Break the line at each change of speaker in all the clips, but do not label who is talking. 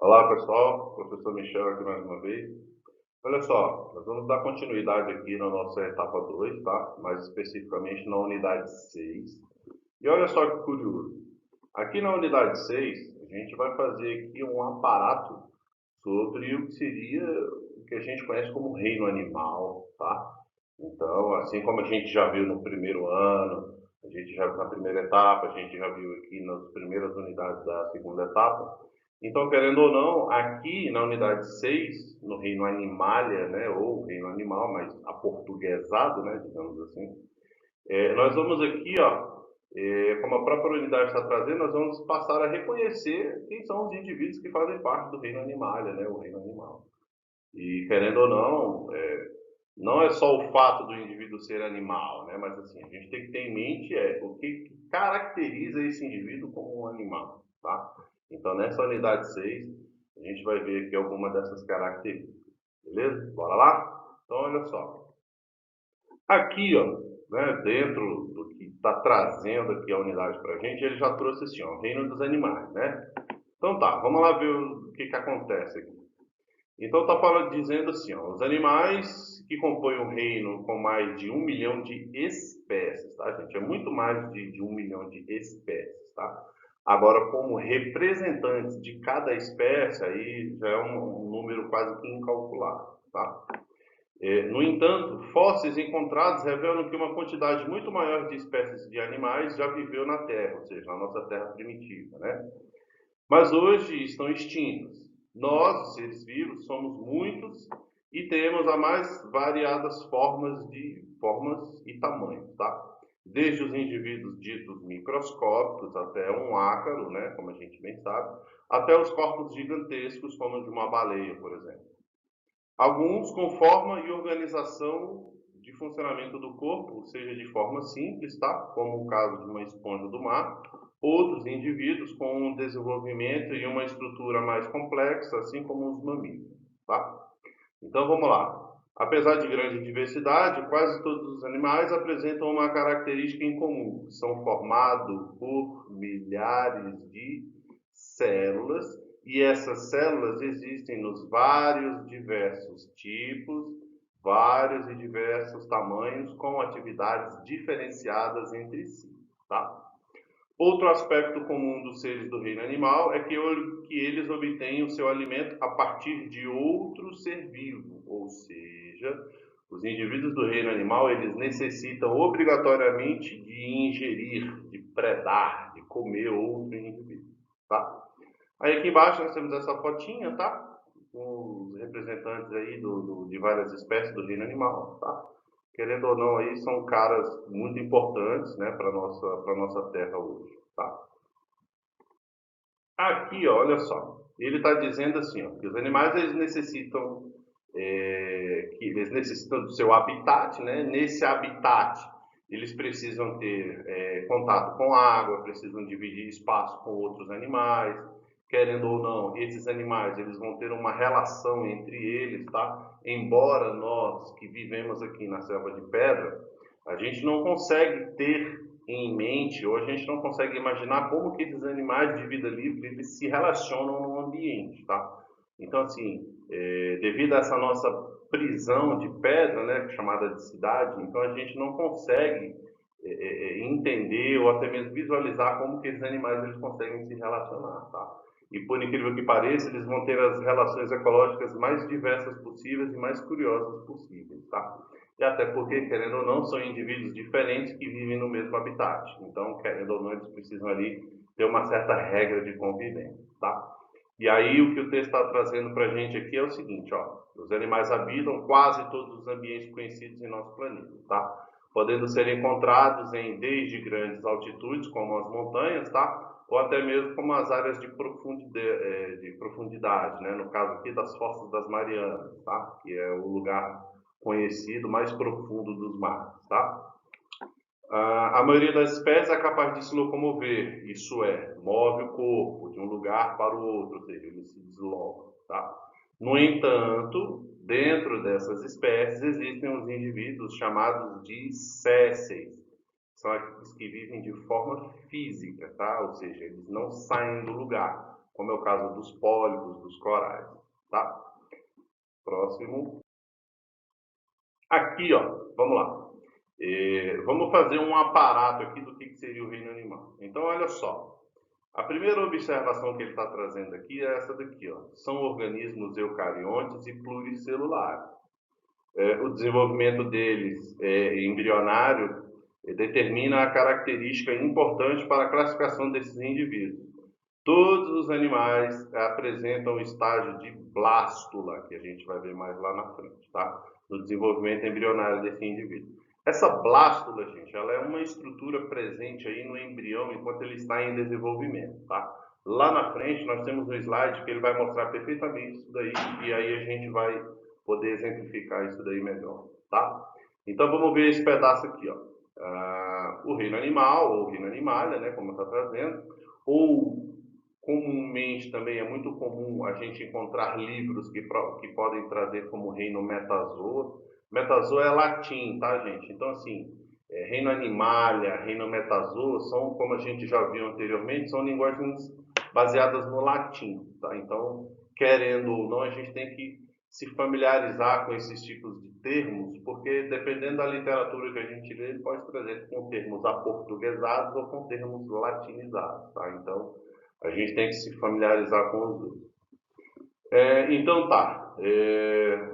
Olá pessoal, professor Michel aqui mais uma vez. Olha só, nós vamos dar continuidade aqui na nossa etapa 2, tá? Mais especificamente na unidade 6. E olha só que curioso, aqui na unidade 6 a gente vai fazer aqui um aparato sobre o que seria o que a gente conhece como reino animal, tá? Então, assim como a gente já viu no primeiro ano, a gente já na primeira etapa, a gente já viu aqui nas primeiras unidades da segunda etapa. Então, querendo ou não, aqui na unidade 6, no reino animalia, né, ou reino animal, mas aportuguesado, né, digamos assim, nós vamos aqui, ó, como a própria unidade está trazendo, nós vamos passar a reconhecer quem são os indivíduos que fazem parte do reino animalia, né, o reino animal. E querendo ou não, não é só o fato do indivíduo ser animal, né? Mas assim, a gente tem que ter em mente o que caracteriza esse indivíduo como um animal, tá? Então, nessa unidade 6 a gente vai ver aqui alguma dessas características, beleza? Bora lá? Então, olha só. Aqui, ó, né, dentro do que está trazendo aqui a unidade para a gente, ele já trouxe assim, ó, o reino dos animais, né? Então tá, vamos lá ver o que acontece aqui. Então está falando, dizendo assim, ó, os animais que compõem o reino com mais de 1 milhão de espécies, tá, gente? É muito mais de 1 milhão de espécies, tá? Agora, como representantes de cada espécie, aí já é um número quase que incalculável, tá? No entanto, fósseis encontrados revelam que uma quantidade muito maior de espécies de animais já viveu na Terra, ou seja, na nossa Terra primitiva, né? Mas hoje estão extintos. Nós, seres vivos, somos muitos e temos as mais variadas formas e tamanhos, tá? Desde os indivíduos ditos microscópicos até um ácaro, né, como a gente bem sabe, até os corpos gigantescos, como o de uma baleia, por exemplo. Alguns com forma e organização de funcionamento do corpo, seja de forma simples, tá? Como o caso de uma esponja do mar. Outros indivíduos com um desenvolvimento e uma estrutura mais complexa, assim como os mamíferos, tá? Então vamos lá. Apesar de grande diversidade, quase todos os animais apresentam uma característica em comum. São formados por milhares de células e essas células existem nos vários diversos tipos, vários e diversos tamanhos, com atividades diferenciadas entre si, tá? Outro aspecto comum dos seres do reino animal é que eles obtêm o seu alimento a partir de outro ser vivo, ou seja, os indivíduos do reino animal eles necessitam obrigatoriamente de ingerir, de predar, de comer outro indivíduo, tá? Aí aqui embaixo nós temos essa fotinha, tá? Com os representantes aí de várias espécies do reino animal, tá? Querendo ou não, aí são caras muito importantes, né, para nossa terra hoje, tá? Aqui, ó, olha só, ele está dizendo assim, ó, que os animais eles necessitam do seu habitat, né? Nesse habitat eles precisam ter contato com água, precisam dividir espaço com outros animais, querendo ou não, esses animais eles vão ter uma relação entre eles, tá? Embora nós que vivemos aqui na selva de pedra, a gente não consegue ter em mente, ou a gente não consegue imaginar como que esses animais de vida livre eles se relacionam no ambiente, tá? Então, assim, devido a essa nossa prisão de pedra, né, chamada de cidade, então a gente não consegue entender ou até mesmo visualizar como que esses animais eles conseguem se relacionar, tá? E por incrível que pareça, eles vão ter as relações ecológicas mais diversas possíveis e mais curiosas possíveis, tá? E até porque, querendo ou não, são indivíduos diferentes que vivem no mesmo habitat. Então, querendo ou não, eles precisam ali ter uma certa regra de convivência, tá? E aí o que o texto está trazendo para a gente aqui é o seguinte, ó, os animais habitam quase todos os ambientes conhecidos em nosso planeta, tá? Podendo ser encontrados em desde grandes altitudes, como as montanhas, tá? Ou até mesmo como as áreas de profundidade, né? No caso aqui das Fossas das Marianas, tá? Que é o lugar conhecido mais profundo dos mares, tá? A maioria das espécies é capaz de se locomover, isso é, move o corpo de um lugar para o outro, ou seja, ele se desloca, tá? No entanto, dentro dessas espécies existem os indivíduos chamados de sésseis, são aqueles que vivem de forma física, tá? Ou seja, eles não saem do lugar. como é o caso dos pólipos, dos corais, tá? Próximo. Aqui, ó, vamos lá. Vamos fazer um aparato aqui do que seria o reino animal. Então, olha só. A primeira observação que ele está trazendo aqui é essa daqui, ó. São organismos eucariontes e pluricelulares. O desenvolvimento deles embrionário determina a característica importante para a classificação desses indivíduos. Todos os animais apresentam o estágio de blástula, que a gente vai ver mais lá na frente, tá? No desenvolvimento embrionário desse indivíduo. Essa blástula, gente, ela é uma estrutura presente aí no embrião enquanto ele está em desenvolvimento, tá? Lá na frente nós temos um slide que ele vai mostrar perfeitamente isso daí e aí a gente vai poder exemplificar isso daí melhor, tá? Então vamos ver esse pedaço aqui, ó. O reino animal, ou reino animalia, né, como está trazendo, ou comumente também é muito comum a gente encontrar livros que podem trazer como reino metazoa. Metazoa é latim, tá, gente? Então, assim, reino animalia, reino metazoa, são, como a gente já viu anteriormente, são linguagens baseadas no latim, tá? Então, querendo ou não, a gente tem que se familiarizar com esses tipos de termos, porque dependendo da literatura que a gente lê, ele pode trazer com termos aportuguesados ou com termos latinizados, tá? Então, a gente tem que se familiarizar com os dois. Então tá,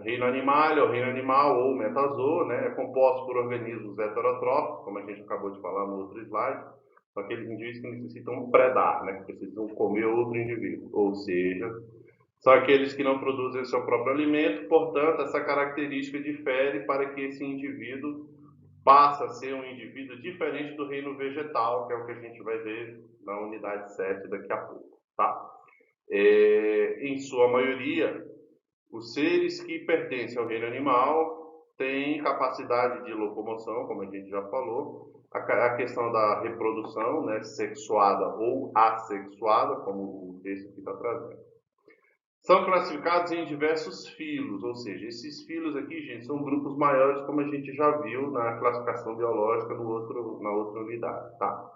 reino animal, ou reino animal ou metazoa, né, é composto por organismos heterotróficos, como a gente acabou de falar no outro slide, são aqueles indivíduos que necessitam predar, né, que precisam comer outro indivíduo, ou seja, são aqueles que não produzem seu próprio alimento, portanto, essa característica difere para que esse indivíduo passe a ser um indivíduo diferente do reino vegetal, que é o que a gente vai ver na unidade 7 daqui a pouco, tá? Em sua maioria, os seres que pertencem ao reino animal têm capacidade de locomoção, como a gente já falou, a questão da reprodução, né, sexuada ou assexuada, como o texto aqui está trazendo. São classificados em diversos filos, ou seja, esses filos aqui, gente, são grupos maiores, como a gente já viu na classificação biológica na outra unidade, tá?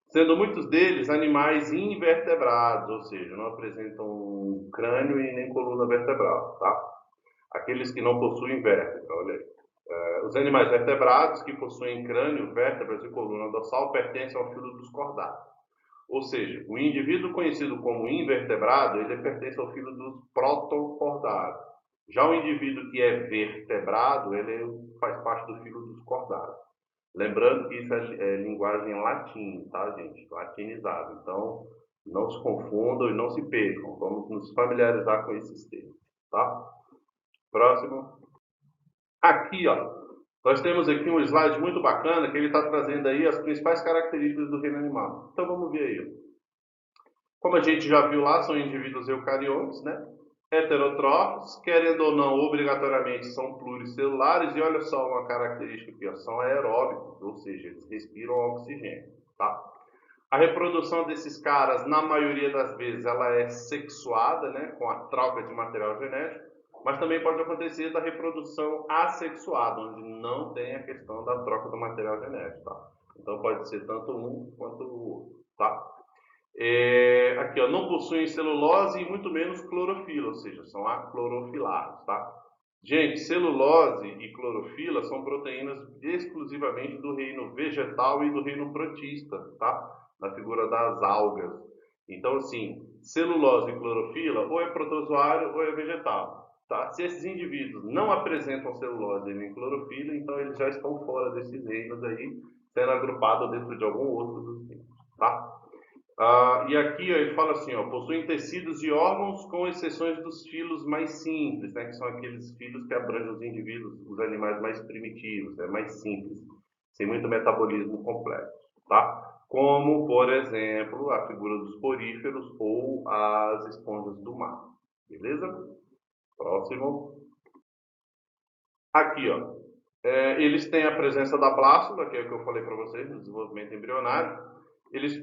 Sendo muitos deles animais invertebrados, ou seja, não apresentam crânio e nem coluna vertebral, tá? Aqueles que não possuem vértebra, olha aí. Os animais vertebrados que possuem crânio, vértebras e coluna dorsal pertencem ao filo dos cordados. Ou seja, o indivíduo conhecido como invertebrado, ele pertence ao filo dos protocordados. Já o indivíduo que é vertebrado, ele faz parte do filo dos cordados. Lembrando que isso é linguagem latim, tá, gente? Latinizado. Então, não se confundam e não se percam. Vamos nos familiarizar com esses termos, tá? Próximo. Aqui, ó, nós temos aqui um slide muito bacana que ele está trazendo aí as principais características do reino animal. Então, vamos ver aí. Como a gente já viu lá, são indivíduos eucariontes, né? Heterotróficos, querendo ou não, obrigatoriamente são pluricelulares, e olha só uma característica aqui, ó, são aeróbicos, ou seja, eles respiram oxigênio, tá? A reprodução desses caras, na maioria das vezes, ela é sexuada, né, com a troca de material genético, mas também pode acontecer da reprodução assexuada, onde não tem a questão da troca do material genético, tá? Então pode ser tanto um quanto o outro, tá? Aqui, ó, não possuem celulose e muito menos clorofila, ou seja, são aclorofilados, tá? Gente, celulose e clorofila são proteínas exclusivamente do reino vegetal e do reino protista, tá? Na figura das algas. Então, assim, celulose e clorofila ou é protozoário ou é vegetal, tá? Se esses indivíduos não apresentam celulose nem clorofila, então eles já estão fora desses reinos aí, sendo agrupados dentro de algum outro dos reinos, tá? E aqui ó, ele fala assim, ó, possuem tecidos e órgãos com exceções dos filos mais simples, né, que são aqueles filos que abrangem os indivíduos, os animais mais primitivos, mais simples, sem muito metabolismo complexo, tá? Como, por exemplo, a figura dos poríferos ou as esponjas do mar, beleza? Próximo. Aqui, ó, eles têm a presença da blástula, que é o que eu falei para vocês, no desenvolvimento embrionário. Eles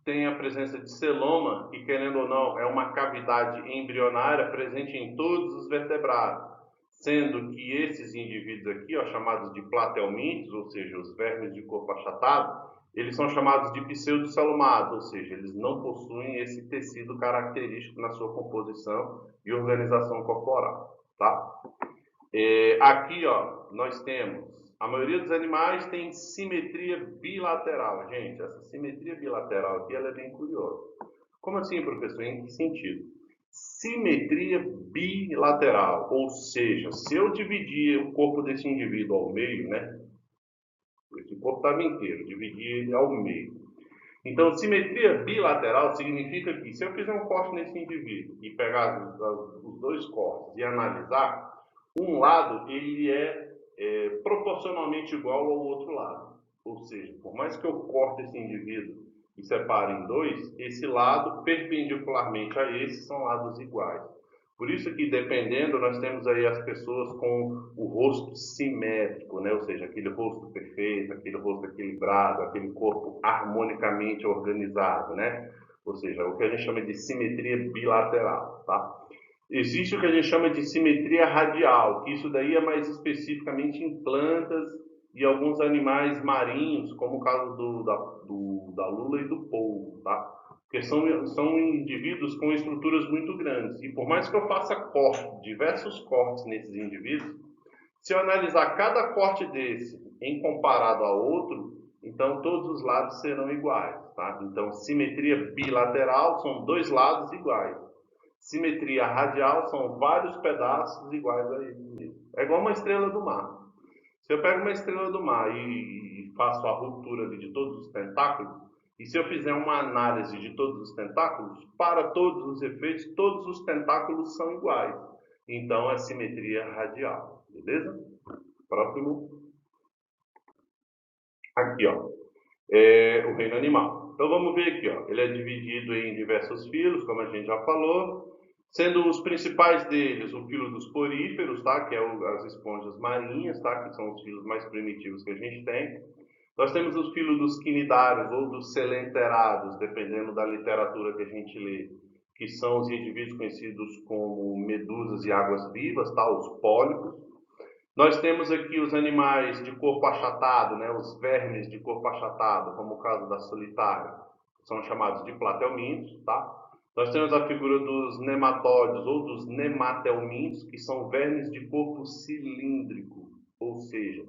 têm a presença de celoma, que querendo ou não, é uma cavidade embrionária presente em todos os vertebrados, sendo que esses indivíduos aqui, ó, chamados de platelmintos, ou seja, os vermes de corpo achatado, eles são chamados de pseudocelumados, ou seja, eles não possuem esse tecido característico na sua composição e organização corporal, tá? Aqui, ó, nós temos, a maioria dos animais tem simetria bilateral. Gente, essa simetria bilateral aqui, ela é bem curiosa. Como assim, professor? Em que sentido? Simetria bilateral, ou seja, se eu dividir o corpo desse indivíduo ao meio, né? Esse corpo estava inteiro, dividir ele ao meio. Então, simetria bilateral significa que se eu fizer um corte nesse indivíduo e pegar os dois cortes e analisar, um lado ele é proporcionalmente igual ao outro lado. Ou seja, por mais que eu corte esse indivíduo e separe em dois, esse lado perpendicularmente a esse são lados iguais. Por isso que, dependendo, nós temos aí as pessoas com o rosto simétrico, né? Ou seja, aquele rosto perfeito, aquele rosto equilibrado, aquele corpo harmonicamente organizado, né? Ou seja, o que a gente chama de simetria bilateral, tá? Existe o que a gente chama de simetria radial, que isso daí é mais especificamente em plantas e alguns animais marinhos, como o caso da lula e do polvo, tá? Porque são indivíduos com estruturas muito grandes. E por mais que eu faça diversos cortes nesses indivíduos, se eu analisar cada corte desse em comparado ao outro, então todos os lados serão iguais, tá? Então, simetria bilateral são dois lados iguais. Simetria radial são vários pedaços iguais a ele mesmo. É igual uma estrela do mar. Se eu pego uma estrela do mar e faço a ruptura ali de todos os tentáculos, e se eu fizer uma análise de todos os tentáculos, para todos os efeitos, todos os tentáculos são iguais. Então, é simetria radial. Beleza? Próximo. Aqui, ó. O reino animal. Então, vamos ver aqui, ó. Ele é dividido em diversos filos, como a gente já falou. Sendo os principais deles o filo dos poríferos, tá? Que é as esponjas marinhas, tá? Que são os filos mais primitivos que a gente tem. Nós temos os filos dos quinidários ou dos selenterados, dependendo da literatura que a gente lê, que são os indivíduos conhecidos como medusas e águas-vivas, tá? Os pólipos. Nós temos aqui os animais de corpo achatado, né? Os vermes de corpo achatado, como o caso da solitária, são chamados de platelmintos, tá? Nós temos a figura dos nematóides ou dos nematelmintos, que são vermes de corpo cilíndrico, ou seja,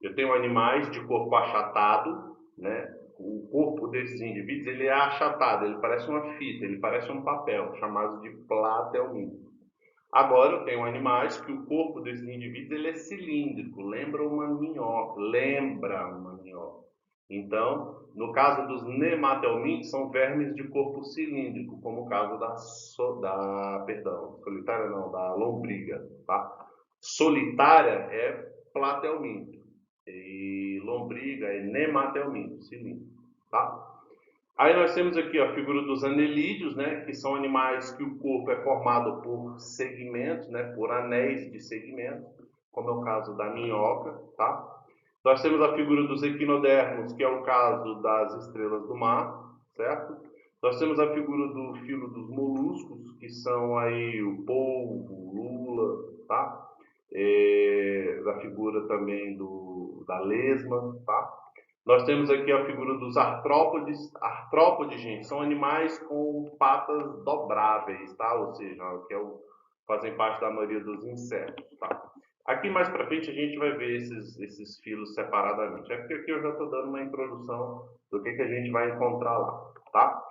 eu tenho animais de corpo achatado, né? O corpo desses indivíduos ele é achatado, ele parece uma fita, ele parece um papel, chamado de platelminto. Agora eu tenho animais que o corpo desses indivíduos ele é cilíndrico, lembra uma minhoca. Então, no caso dos nematelmintos, são vermes de corpo cilíndrico, como o caso da lombriga, tá? Solitária é platelminto e lombriga é nematelminto, cilíndrico, tá? Aí nós temos aqui a figura dos anelídeos, né, que são animais que o corpo é formado por segmentos, né, por anéis de segmentos, como é o caso da minhoca, tá? Nós temos a figura dos equinodermos, que é o caso das estrelas do mar, certo? Nós temos a figura do filo dos moluscos, que são aí o polvo, lula, tá? Da figura também da lesma, tá? Nós temos aqui a figura dos artrópodes. Artrópodes, gente, são animais com patas dobráveis, tá? Ou seja, fazem parte da maioria dos insetos, tá? Aqui mais para frente a gente vai ver esses filos separadamente. É porque aqui eu já estou dando uma introdução do que a gente vai encontrar lá, tá?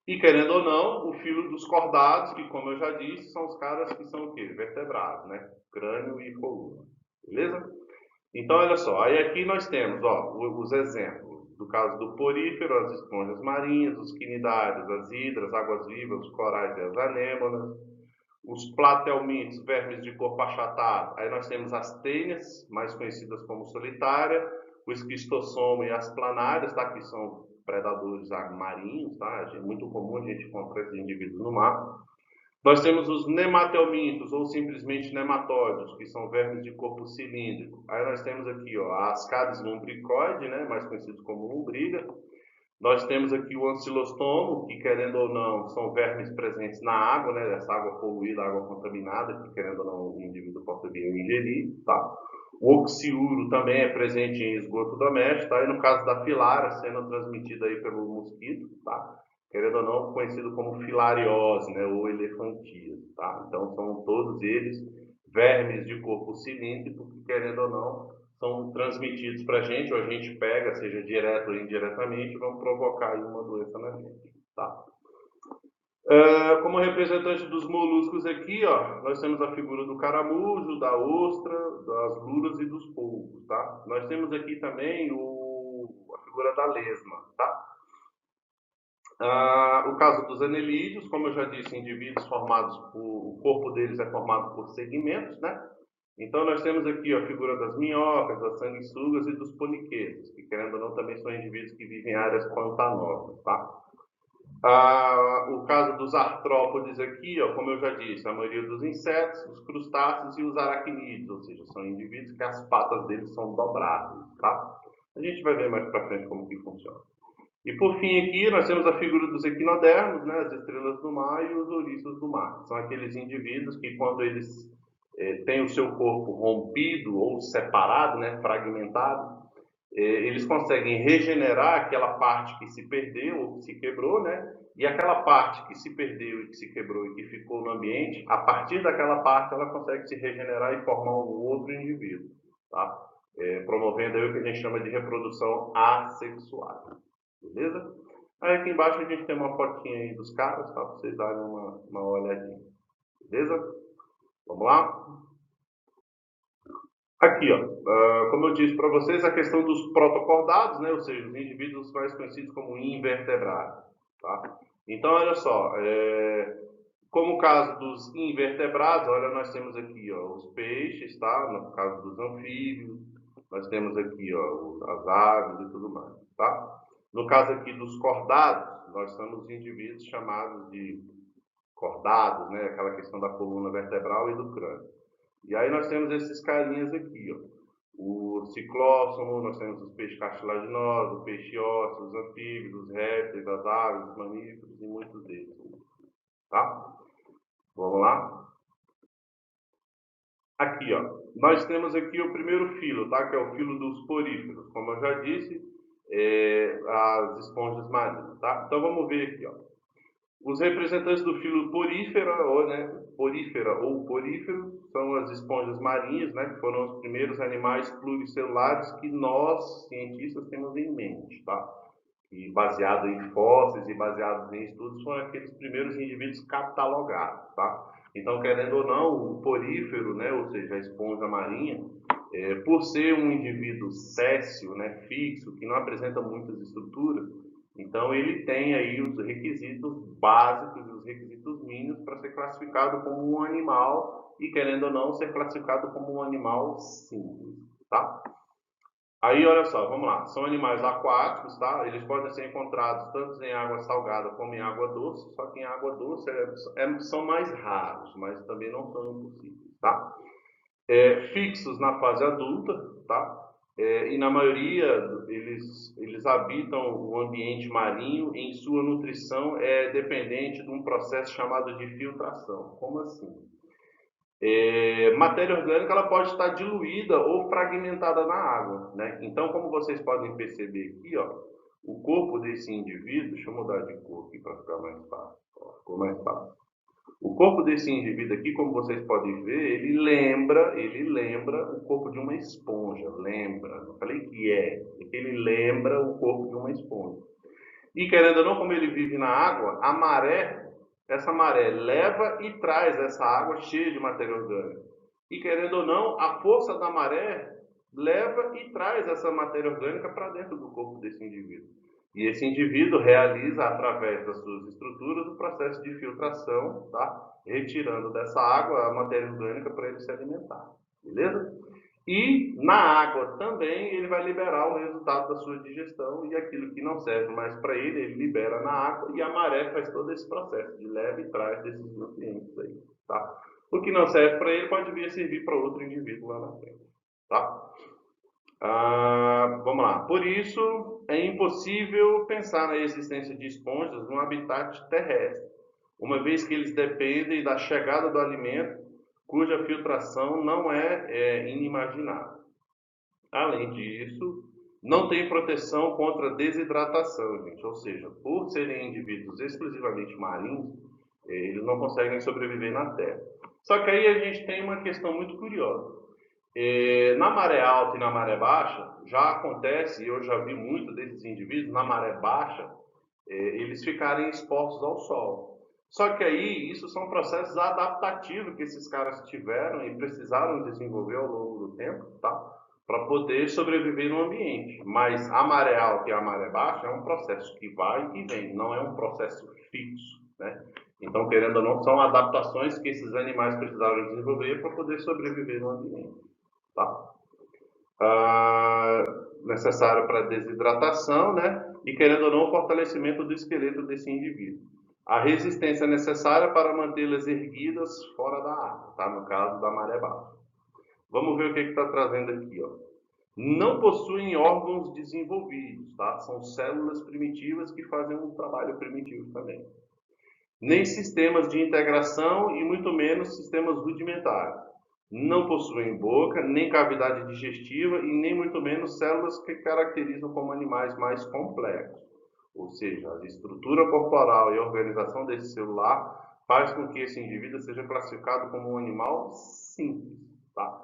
E querendo ou não, o filo dos cordados, que como eu já disse, são os caras que são o quê? Vertebrados, né? Crânio e coluna. Beleza? Então, olha só, aí aqui nós temos ó, os exemplos. Do caso do porífero, as esponjas marinhas, os quinidários, as hidras, águas-vivas, os corais e as anêmonas. Os platelmintos, vermes de corpo achatado. Aí nós temos as tênias, mais conhecidas como solitária, o esquistossomo e as planárias, tá? Que são predadores marinhos, tá? É muito comum a gente encontrar esses indivíduos no mar. Nós temos os nematelmintos, ou simplesmente nematóides, que são vermes de corpo cilíndrico. Aí nós temos aqui ó, a Ascaris lumbricoide, né? Mais conhecido como lombriga. Nós temos aqui o ancilostomo, que querendo ou não, são vermes presentes na água, né? Essa água poluída, água contaminada, que querendo ou não o indivíduo possa vir a ingerir, tá? O oxiuro também é presente em esgoto doméstico, tá? E no caso da filária, sendo transmitida aí pelo mosquito, tá? Querendo ou não, conhecido como filariose, né? Ou elefantíase, tá? Então, são todos eles vermes de corpo cilíndrico que, querendo ou não, são transmitidos para a gente, ou a gente pega, seja direto ou indiretamente, vão provocar aí uma doença na gente, tá? Como representante dos moluscos aqui, ó, nós temos a figura do caramujo, da ostra, das luras e dos polvos, tá? Nós temos aqui também a figura da lesma, tá? O caso dos anelídeos, como eu já disse, indivíduos formados o corpo deles é formado por segmentos, né? Então nós temos aqui ó, a figura das minhocas, das sanguessugas e dos poliquetos, que querendo ou não também são indivíduos que vivem em áreas pantanosas, tá? O caso dos artrópodes aqui, ó, como eu já disse, a maioria dos insetos, os crustáceos e os aracnídeos, ou seja, são indivíduos que as patas deles são dobradas, tá? A gente vai ver mais para frente como que funciona. E por fim aqui nós temos a figura dos equinodermos, né, as estrelas do mar e os ouriços do mar. São aqueles indivíduos que quando eles têm o seu corpo rompido ou separado, né, fragmentado, eles conseguem regenerar aquela parte que se perdeu ou que se quebrou, né? E aquela parte que se perdeu e que se quebrou e que ficou no ambiente, a partir daquela parte ela consegue se regenerar e formar um outro indivíduo, tá? Promovendo aí o que a gente chama de reprodução assexuada, beleza? Aí aqui embaixo a gente tem uma fotinha aí dos caras, tá? Para vocês darem uma olhadinha, beleza? Vamos lá? Aqui, ó, como eu disse para vocês, a questão dos protocordados, né, ou seja, os indivíduos mais conhecidos como invertebrados. Tá? Então, olha só, como o caso dos invertebrados, olha, nós temos aqui ó, os peixes, tá? No caso dos anfíbios, nós temos aqui ó, as aves e tudo mais. Tá? No caso aqui dos cordados, nós temos indivíduos chamados de cordados, né, aquela questão da coluna vertebral e do crânio. E aí nós temos esses carinhas aqui, ó. O ciclóstomo, nós temos os peixes cartilaginosos, o peixe ósseo, os anfíbios, os répteis, as aves, os mamíferos e muitos deles. Tá? Vamos lá? Aqui, ó. Nós temos aqui o primeiro filo, tá? Que é o filo dos poríferos. Como eu já disse, as esponjas marinhas, tá? Então vamos ver aqui, ó. Os representantes do filo porífera ou porífero são as esponjas marinhas, né, que foram os primeiros animais pluricelulares que nós, cientistas, temos em mente, tá? E baseado em fósseis e baseados em estudos, foram aqueles primeiros indivíduos catalogados, tá? Então, querendo ou não, o porífero, né, ou seja, a esponja marinha, por ser um indivíduo céssio, né, fixo, que não apresenta muitas estruturas, então ele tem aí os requisitos básicos, os requisitos mínimos para ser classificado como um animal e, querendo ou não, ser classificado como um animal simples, tá? Aí, olha só, vamos lá. São animais aquáticos, tá? Eles podem ser encontrados tanto em água salgada como em água doce, só que em água doce são mais raros, mas também não são impossíveis, tá? Fixos na fase adulta, tá? E na maioria eles habitam o ambiente marinho e em sua nutrição é dependente de um processo chamado de filtração. Como assim? Matéria orgânica ela pode estar diluída ou fragmentada na água, né? Então, como vocês podem perceber aqui, ó, o corpo desse indivíduo, deixa eu mudar de cor aqui para ficar mais fácil, ó, ficou mais fácil. O corpo desse indivíduo aqui, como vocês podem ver, ele lembra o corpo de uma esponja, lembra, não falei que ele lembra o corpo de uma esponja. E querendo ou não, como ele vive na água, essa maré leva e traz essa água cheia de matéria orgânica. E querendo ou não, a força da maré leva e traz essa matéria orgânica para dentro do corpo desse indivíduo. E esse indivíduo realiza, através das suas estruturas, o processo de filtração, tá? Retirando dessa água a matéria orgânica para ele se alimentar. Beleza? E na água também ele vai liberar o resultado da sua digestão e aquilo que não serve mais para ele, ele libera na água e a maré faz todo esse processo de leva e traz desses nutrientes aí, tá? O que não serve para ele pode vir a servir para outro indivíduo lá na frente, tá? Vamos lá. Por isso, é impossível pensar na existência de esponjas no habitat terrestre, uma vez que eles dependem da chegada do alimento, cuja filtração não é inimaginável. Além disso, não tem proteção contra desidratação, gente. Ou seja, por serem indivíduos exclusivamente marinhos, eles não conseguem sobreviver na Terra. Só que aí a gente tem uma questão muito curiosa. Na maré alta e na maré baixa, já acontece, e eu já vi muito desses indivíduos, na maré baixa, eles ficarem expostos ao sol. Só que aí, isso são processos adaptativos que esses caras tiveram e precisaram desenvolver ao longo do tempo, tá? Para poder sobreviver no ambiente. Mas a maré alta e a maré baixa é um processo que vai e vem, não é um processo fixo, né? Então, querendo ou não, são adaptações que esses animais precisaram desenvolver para poder sobreviver no ambiente, tá? Necessário para desidratação, né? E querendo ou não, o fortalecimento do esqueleto desse indivíduo. A resistência necessária para mantê-las erguidas fora da água, tá? No caso da maré baixa. Vamos ver o que está trazendo aqui, ó. Não possuem órgãos desenvolvidos, tá? São células primitivas que fazem um trabalho primitivo também. Nem sistemas de integração e muito menos sistemas rudimentares. Não possuem boca, nem cavidade digestiva e nem muito menos células que caracterizam como animais mais complexos. Ou seja, a estrutura corporal e a organização desse celular faz com que esse indivíduo seja classificado como um animal simples, tá?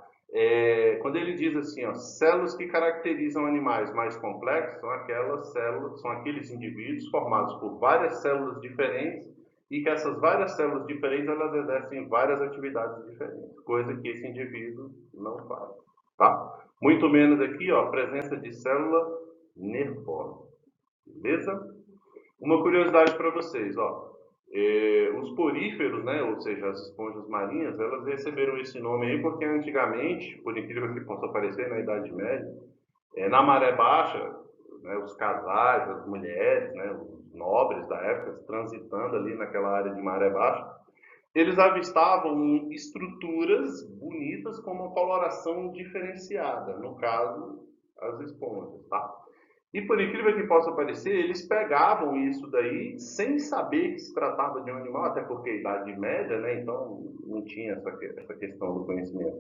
Quando ele diz assim, ó, células que caracterizam animais mais complexos são aquelas células, são aqueles indivíduos formados por várias células diferentes e que essas várias células diferentes elas exercem várias atividades diferentes, coisa que esse indivíduo não faz, tá? Muito menos aqui, ó, a presença de célula nervosa, beleza? Uma curiosidade para vocês, ó, os poríferos, né, ou seja, as esponjas marinhas, elas receberam esse nome aí porque antigamente, por incrível que possa parecer, na Idade Média, na maré baixa, né, os casais, as mulheres, né, os nobres da época, transitando ali naquela área de maré baixa, eles avistavam estruturas bonitas com uma coloração diferenciada, no caso, as esponjas, tá? E por incrível que possa parecer, eles pegavam isso daí sem saber que se tratava de um animal, até porque a Idade Média, né, então não tinha essa questão do conhecimento.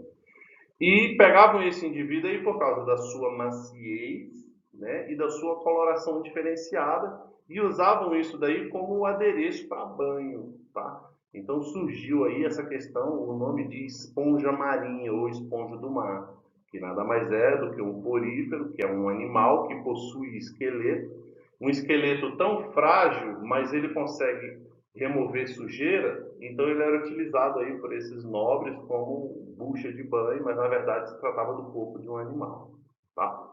E pegavam esse indivíduo aí por causa da sua maciez, né, e da sua coloração diferenciada e usavam isso daí como adereço para banho, tá? Então surgiu aí essa questão, o nome de esponja marinha ou esponja do mar, que nada mais é do que um porífero, que é um animal que possui esqueleto, um esqueleto tão frágil, mas ele consegue remover sujeira, então ele era utilizado aí por esses nobres como bucha de banho, mas na verdade se tratava do corpo de um animal, tá?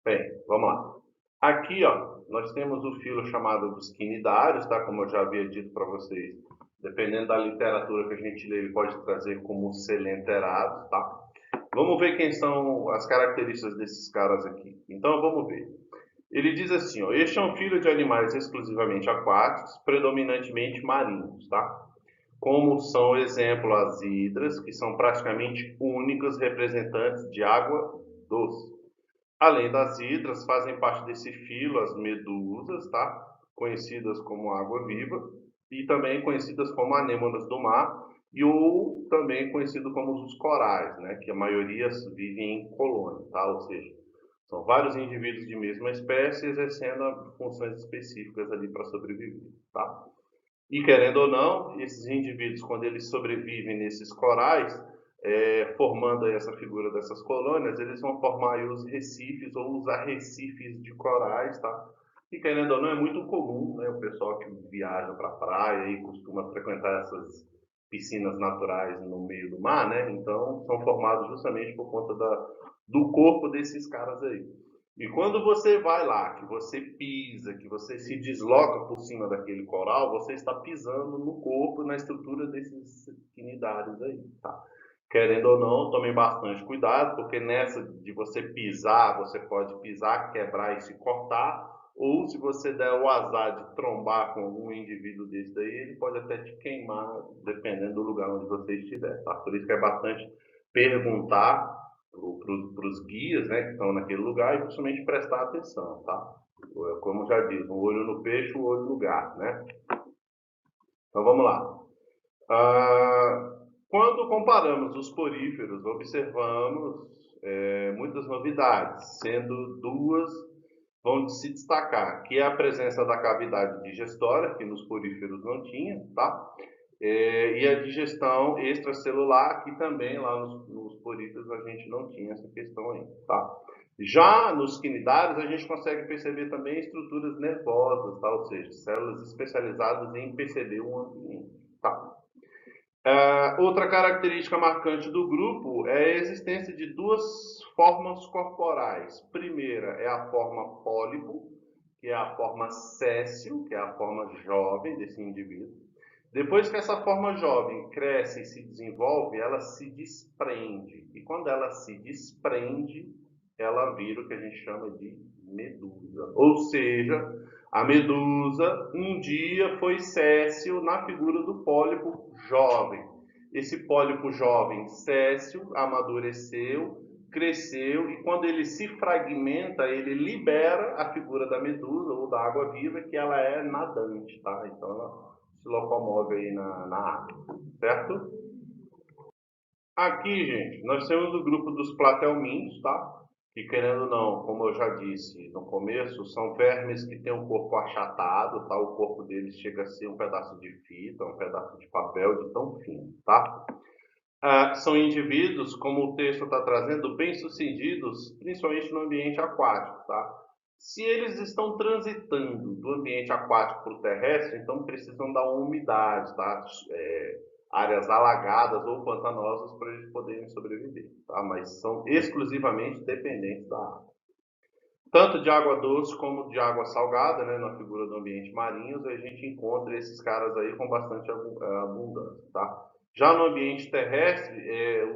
Bem, vamos lá. Aqui, ó, nós temos o filo chamado dos quinidários, tá? Como eu já havia dito para vocês, dependendo da literatura que a gente lê, ele pode trazer como selenterados, tá? Vamos ver quem são as características desses caras aqui. Então, vamos ver. Ele diz assim, ó, este é um filo de animais exclusivamente aquáticos, predominantemente marinhos, tá? Como são, exemplo, as hidras, que são praticamente únicos representantes de água doce. Além das hidras, fazem parte desse filo as medusas, tá? Conhecidas como água-viva, e também conhecidas como anêmonas do mar, e ou também conhecido como os corais, né? Que a maioria vivem em colônia, tá? Ou seja, são vários indivíduos de mesma espécie exercendo funções específicas ali para sobreviver, tá? E querendo ou não, esses indivíduos, quando eles sobrevivem nesses corais, formando aí essa figura dessas colônias, eles vão formar aí os recifes ou os arrecifes de corais, tá? E querendo ou não, é muito comum, né, o pessoal que viaja para a praia e costuma frequentar essas piscinas naturais no meio do mar, né? Então, são formados justamente por conta do corpo desses caras aí. E quando você vai lá, que você pisa, que você se desloca por cima daquele coral, você está pisando no corpo, na estrutura desses quinidários aí, tá? Querendo ou não, tome bastante cuidado, porque nessa de você pisar, você pode pisar, quebrar e se cortar, ou se você der o azar de trombar com algum indivíduo desse daí, ele pode até te queimar, dependendo do lugar onde você estiver, tá? Por isso que é bastante perguntar para os guias, né, que estão naquele lugar e principalmente prestar atenção, tá? Como já diz, um olho no peixe, um olho no gato, né? Então vamos lá. Quando comparamos os poríferos, observamos muitas novidades, sendo duas vão se destacar, que é a presença da cavidade digestória, que nos poríferos não tinha, tá? E a digestão extracelular, que também lá nos poríferos a gente não tinha essa questão aí, tá? Já nos quinidários a gente consegue perceber também estruturas nervosas, tá? Ou seja, células especializadas em perceber o ambiente, tá? Outra característica marcante do grupo é a existência de duas formas corporais. Primeira é a forma pólipo, que é a forma séssil, que é a forma jovem desse indivíduo. Depois que essa forma jovem cresce e se desenvolve, ela se desprende. E quando ela se desprende, ela vira o que a gente chama de medusa. Ou seja, a medusa um dia foi séssil na figura do pólipo jovem. Esse pólipo jovem séssil amadureceu, cresceu, e quando ele se fragmenta, ele libera a figura da medusa ou da água viva, que ela é nadante, tá? Então ela se locomove aí na água, certo? Aqui, gente, nós temos o grupo dos platelmintos, tá? Que, querendo ou não, como eu já disse no começo, são vermes que têm um corpo achatado, tá? O corpo deles chega a ser um pedaço de fita, um pedaço de papel de tão fino, tá? São indivíduos, como o texto está trazendo, bem-sucedidos, principalmente no ambiente aquático, tá? Se eles estão transitando do ambiente aquático para o terrestre, então precisam da umidade, tá? Áreas alagadas ou pantanosas para eles poderem sobreviver, tá? Mas são exclusivamente dependentes da água. Tanto de água doce como de água salgada, né? Na figura do ambiente marinho, a gente encontra esses caras aí com bastante abundância, tá? Já no ambiente terrestre,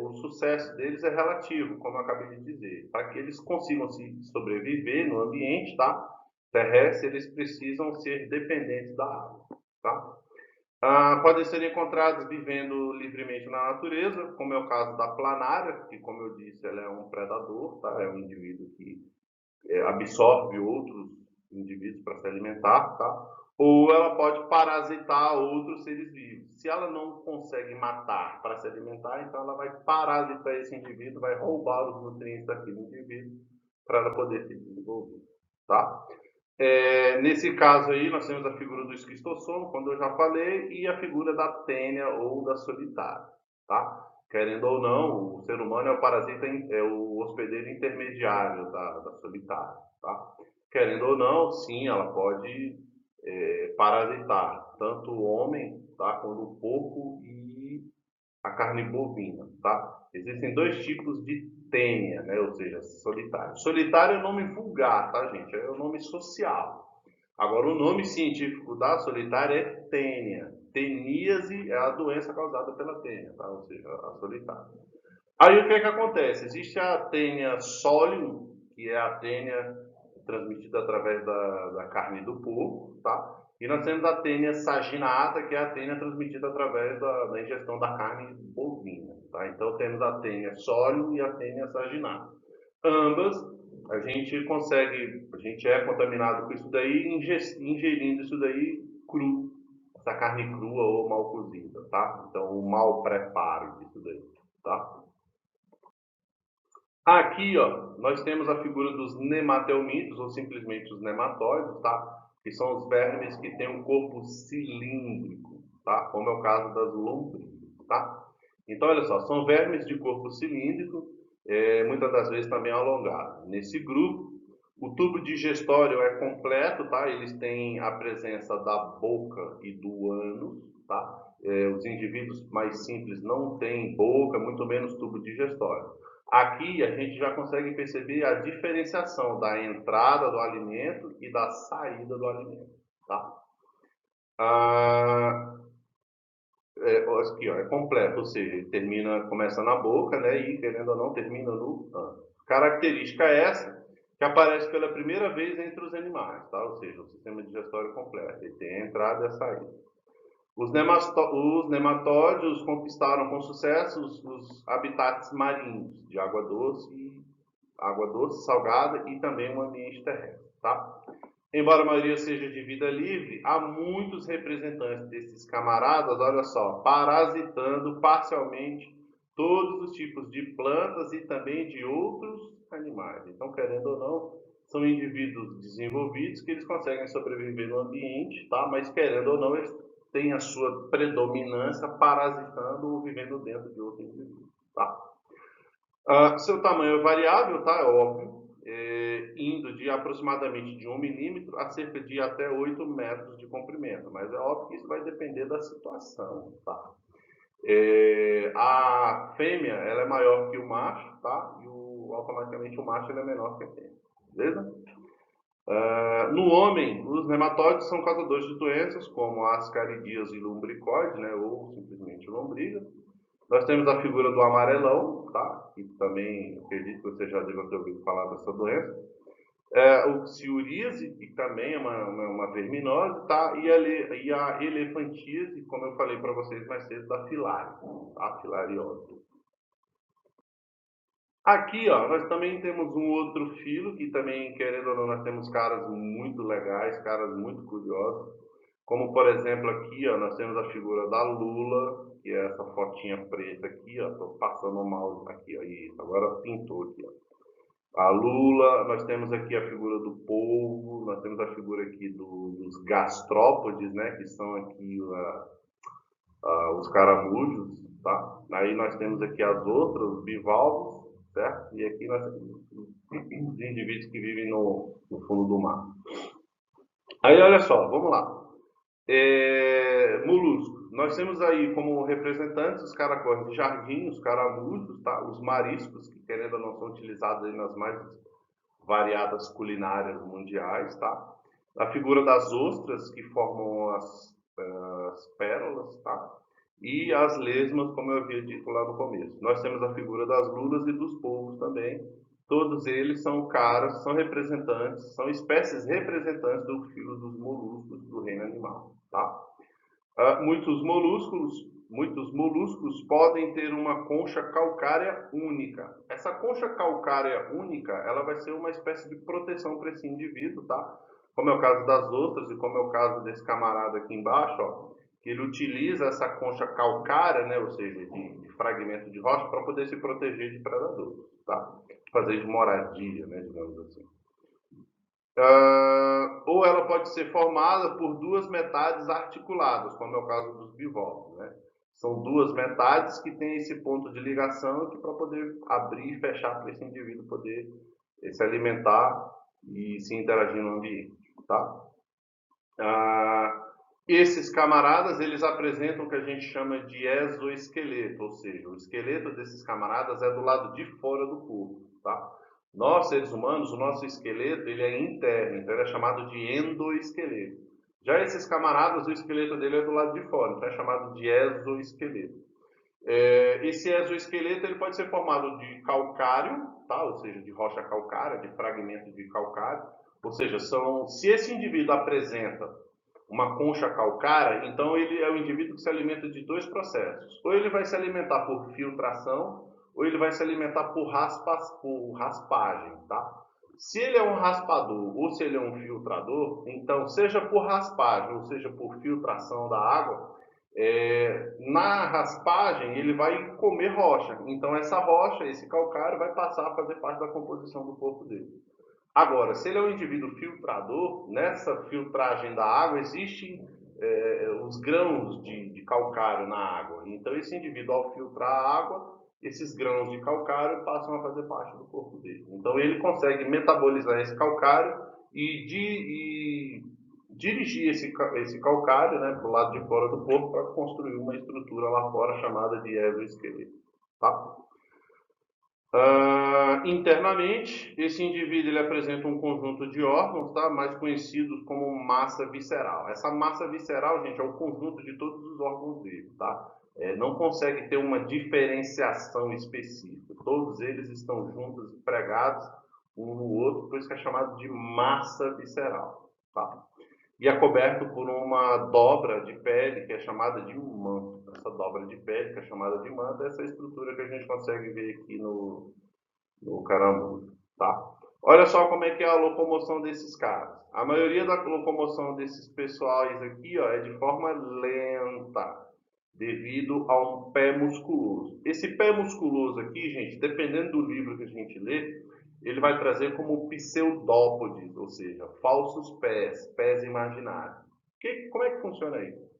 o sucesso deles é relativo, como eu acabei de dizer. Para que eles consigam se sobreviver no ambiente, tá? Terrestre, eles precisam ser dependentes da água, tá? Podem ser encontrados vivendo livremente na natureza, como é o caso da planária, que, como eu disse, ela é um predador, tá? É um indivíduo que absorve outros indivíduos para se alimentar, tá? Ou ela pode parasitar outros seres vivos. Se ela não consegue matar para se alimentar, então ela vai parasitar esse indivíduo, vai roubar os nutrientes daquele indivíduo para ela poder se desenvolver, tá? Nesse caso aí, nós temos a figura do esquistossomo, como eu já falei, e a figura da tênia ou da solitária, tá? Querendo ou não, o ser humano é o parasita, é o hospedeiro intermediário da solitária, tá? Querendo ou não, sim, ela pode parasitar tanto o homem, tá, quanto o porco e a carne bovina, tá? Existem dois tipos de tênia, né? Ou seja, solitário. Solitário é o nome vulgar, tá, gente? É o nome social. Agora, o nome científico da solitária é tênia. Teníase é a doença causada pela tênia, tá? Ou seja, a solitária. Aí o que é que acontece? Existe a tênia solium, que é a tênia transmitida através da carne do porco, tá? E nós temos a tênia saginata, que é a tênia transmitida através da ingestão da carne bovina, tá? Então temos a tênia solium e a tênia saginata. Ambas a gente é contaminado com isso daí, ingerindo isso daí cru, essa carne crua ou mal cozida, tá? Então o mau preparo disso daí, tá? Aqui, ó, nós temos a figura dos nematelmintos, ou simplesmente os nematóides, tá? Que são os vermes que têm um corpo cilíndrico, tá? Como é o caso das lombrigas, tá? Então, olha só, são vermes de corpo cilíndrico, muitas das vezes também alongado. Nesse grupo, o tubo digestório é completo, tá? Eles têm a presença da boca e do ânus, tá? Os indivíduos mais simples não têm boca, muito menos tubo digestório. Aqui a gente já consegue perceber a diferenciação da entrada do alimento e da saída do alimento, tá? Aqui, ó, é completo, ou seja, ele começa na boca, né, e querendo ou não termina no ânus. Característica essa que aparece pela primeira vez entre os animais, tá? Ou seja, o sistema digestório completo, ele tem a entrada e a saída. Os nematóides conquistaram com sucesso os habitats marinhos de água doce, salgada e também o ambiente terrestre, tá? Embora a maioria seja de vida livre, há muitos representantes desses camaradas, olha só, parasitando parcialmente todos os tipos de plantas e também de outros animais. Então, querendo ou não, são indivíduos desenvolvidos que eles conseguem sobreviver no ambiente, tá? Mas querendo ou não, eles têm a sua predominância parasitando ou vivendo dentro de outro indivíduo, tá? Seu tamanho é variável, tá? É óbvio, indo de aproximadamente de 1 milímetro a cerca de até 8 metros de comprimento, mas é óbvio que isso vai depender da situação, tá? A fêmea, ela é maior que o macho, tá? E automaticamente o macho ele é menor que a fêmea, beleza? No homem, os nematóides são causadores de doenças como ascaridíase e lumbricóide, né? Ou simplesmente lombriga. Nós temos a figura do amarelão, tá? Que também acredito que você já deva ter ouvido falar dessa doença. O psoríase, que também é uma verminose, tá? E a elefantíase, como eu falei para vocês mais cedo, da filária, tá? Filariose. Aqui, ó, nós também temos um outro filo, que também, querendo ou não, nós temos caras muito legais, caras muito curiosos. Como, por exemplo, aqui, ó, nós temos a figura da lula, que é essa fotinha preta aqui, ó. Estou passando o mouse aqui, ó. Isso, agora pintou aqui, ó. A lula, nós temos aqui a figura do polvo, nós temos a figura aqui dos gastrópodes, né, que são aqui os caramujos, tá? Aí nós temos aqui as outras, os bivalvos, certo? E aqui nós temos os indivíduos que vivem no fundo do mar. Aí olha só, vamos lá. Molusco. Nós temos aí como representantes os caracóis de jardim, os caramujos, tá? Os mariscos, que querendo ou não são utilizados aí nas mais variadas culinárias mundiais, tá? A figura das ostras, que formam as pérolas, tá? E as lesmas, como eu havia dito lá no começo. Nós temos a figura das lulas e dos polvos também. Todos eles são caras, são representantes, são espécies representantes do filo dos moluscos do reino animal, tá? Muitos moluscos podem ter uma concha calcária única. Essa concha calcária única, ela vai ser uma espécie de proteção para esse indivíduo, tá? Como é o caso das outras e como é o caso desse camarada aqui embaixo, ó, que ele utiliza essa concha calcária, né, ou seja, de fragmento de rocha, para poder se proteger de predadores, tá? Fazer de moradia, né, digamos assim. Ou ela pode ser formada por duas metades articuladas, como é o caso dos bivalvos, né? São duas metades que têm esse ponto de ligação que para poder abrir e fechar para esse indivíduo poder se alimentar e se interagir no ambiente, tá? Esses camaradas, eles apresentam o que a gente chama de exoesqueleto, ou seja, o esqueleto desses camaradas é do lado de fora do corpo, tá? Nós, seres humanos, o nosso esqueleto, ele é interno, então ele é chamado de endoesqueleto. Já esses camaradas, o esqueleto dele é do lado de fora, então é chamado de exoesqueleto. Esse exoesqueleto ele pode ser formado de calcário, tá? Ou seja, de rocha calcária, de fragmento de calcário. Ou seja, se esse indivíduo apresenta uma concha calcária, então ele é o indivíduo que se alimenta de dois processos. Ou ele vai se alimentar por filtração, ou ele vai se alimentar por raspagem, tá? Se ele é um raspador ou se ele é um filtrador, então seja por raspagem ou seja por filtração da água, na raspagem ele vai comer rocha. Então essa rocha, esse calcário, vai passar a fazer parte da composição do corpo dele. Agora, se ele é um indivíduo filtrador, nessa filtragem da água existem os grãos de calcário na água. Então esse indivíduo, ao filtrar a água, esses grãos de calcário passam a fazer parte do corpo dele. Então ele consegue metabolizar esse calcário e dirigir esse calcário, né, para o lado de fora do corpo para construir uma estrutura lá fora chamada de exoesqueleto. Tá? Internamente, esse indivíduo ele apresenta um conjunto de órgãos, tá? Mais conhecidos como massa visceral. Essa massa visceral, gente, é o conjunto de todos os órgãos dele, tá? Não consegue ter uma diferenciação específica. Todos eles estão juntos e pregados um no outro, por isso que é chamado de massa visceral, tá? E é coberto por uma dobra de pele que é chamada de manto. Essa dobra de pele que é chamada de manto é essa estrutura que a gente consegue ver aqui no caramujo, tá? Olha só como é que é a locomoção desses caras. A maioria da locomoção desses pessoais aqui, ó, é de forma lenta. devido a um pé musculoso. Esse pé musculoso aqui, gente, dependendo do livro que a gente lê, ele vai trazer como pseudópodes, ou seja, falsos pés, pés imaginários. Como é que funciona isso?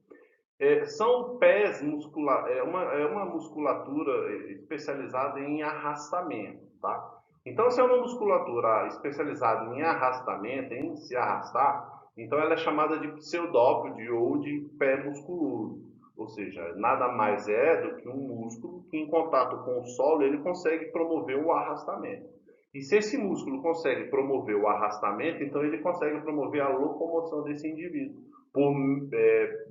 São pés musculares, é uma musculatura especializada em arrastamento, tá? Então, se é uma musculatura especializada em arrastamento, em se arrastar, então ela é chamada de pseudópode ou de pé musculoso. Ou seja, nada mais é do que um músculo que, em contato com o solo, ele consegue promover o arrastamento. E se esse músculo consegue promover o arrastamento, então ele consegue promover a locomoção desse indivíduo.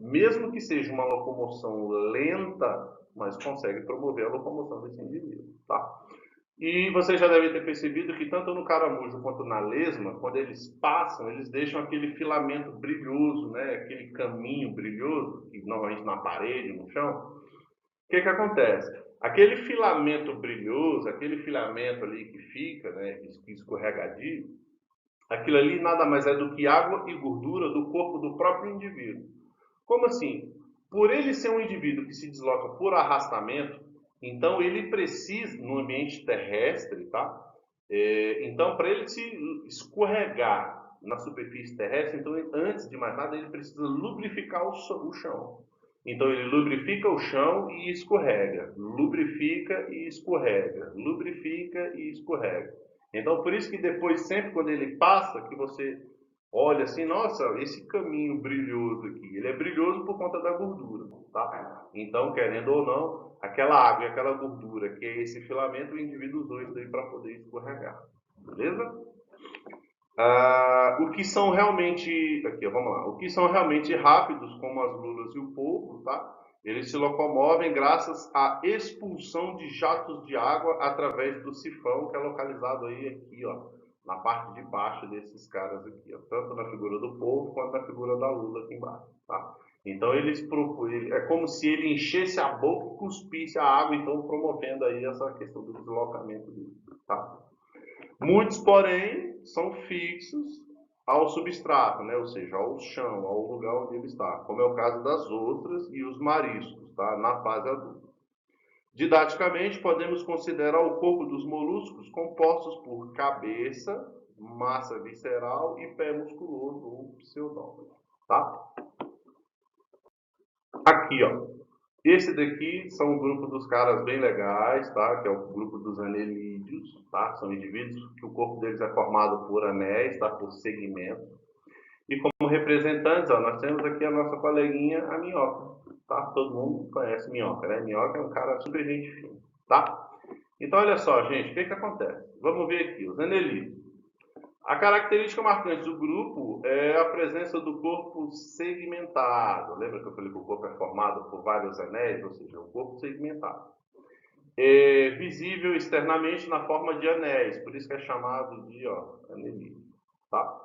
Mesmo que seja uma locomoção lenta, mas consegue promover a locomoção desse indivíduo, tá? E você já deve ter percebido que tanto no caramujo quanto na lesma, quando eles passam, eles deixam aquele filamento brilhoso, né? Aquele caminho brilhoso, que normalmente na parede, no chão. O que acontece? Aquele filamento brilhoso, aquele filamento ali que fica, né, escorregadio, aquilo ali nada mais é do que água e gordura do corpo do próprio indivíduo. Como assim? Por ele ser um indivíduo que se desloca por arrastamento, então ele precisa, no ambiente terrestre, tá? Então, para ele se escorregar na superfície terrestre, então, antes de mais nada, ele precisa lubrificar o chão. Então, ele lubrifica o chão e escorrega, lubrifica e escorrega, lubrifica e escorrega. Então, por isso que depois, sempre quando ele passa, que você olha assim, nossa, esse caminho brilhoso aqui, ele é brilhoso por conta da gordura, tá? Então, querendo ou não, aquela água e aquela gordura, que é esse filamento, o indivíduo usou isso daí para poder escorregar, beleza? O que são realmente, aqui, vamos lá, o que são realmente rápidos, como as lulas e o polvo, tá? Eles se locomovem graças à expulsão de jatos de água através do sifão, que é localizado aí aqui, ó, na parte de baixo desses caras aqui, ó, tanto na figura do polvo quanto na figura da lula aqui embaixo, tá? Então é como se ele enchesse a boca e cuspisse a água, então promovendo aí essa questão do deslocamento dele, tá? Muitos, porém, são fixos ao substrato, né? Ou seja, ao chão, ao lugar onde ele está, como é o caso das ostras e os mariscos, tá? Na fase adulta. Didaticamente, podemos considerar o corpo dos moluscos compostos por cabeça, massa visceral e pé musculoso ou pseudópodo, tá? Aqui, ó. Esse daqui são um grupo dos caras bem legais, tá? Que é o grupo dos anelídeos, tá? São indivíduos que o corpo deles é formado por anéis, tá? Por segmentos. E como representantes, ó, nós temos aqui a nossa coleguinha, a minhoca, tá? Todo mundo conhece minhoca, né? Minhoca é um cara super gente fina, tá? Então, olha só, gente, o que acontece? Vamos ver aqui, os anelídeos. A característica marcante do grupo é a presença do corpo segmentado. Lembra que eu falei que o corpo é formado por vários anéis, ou seja, o corpo segmentado. É visível externamente na forma de anéis, por isso que é chamado de anelídeo, tá?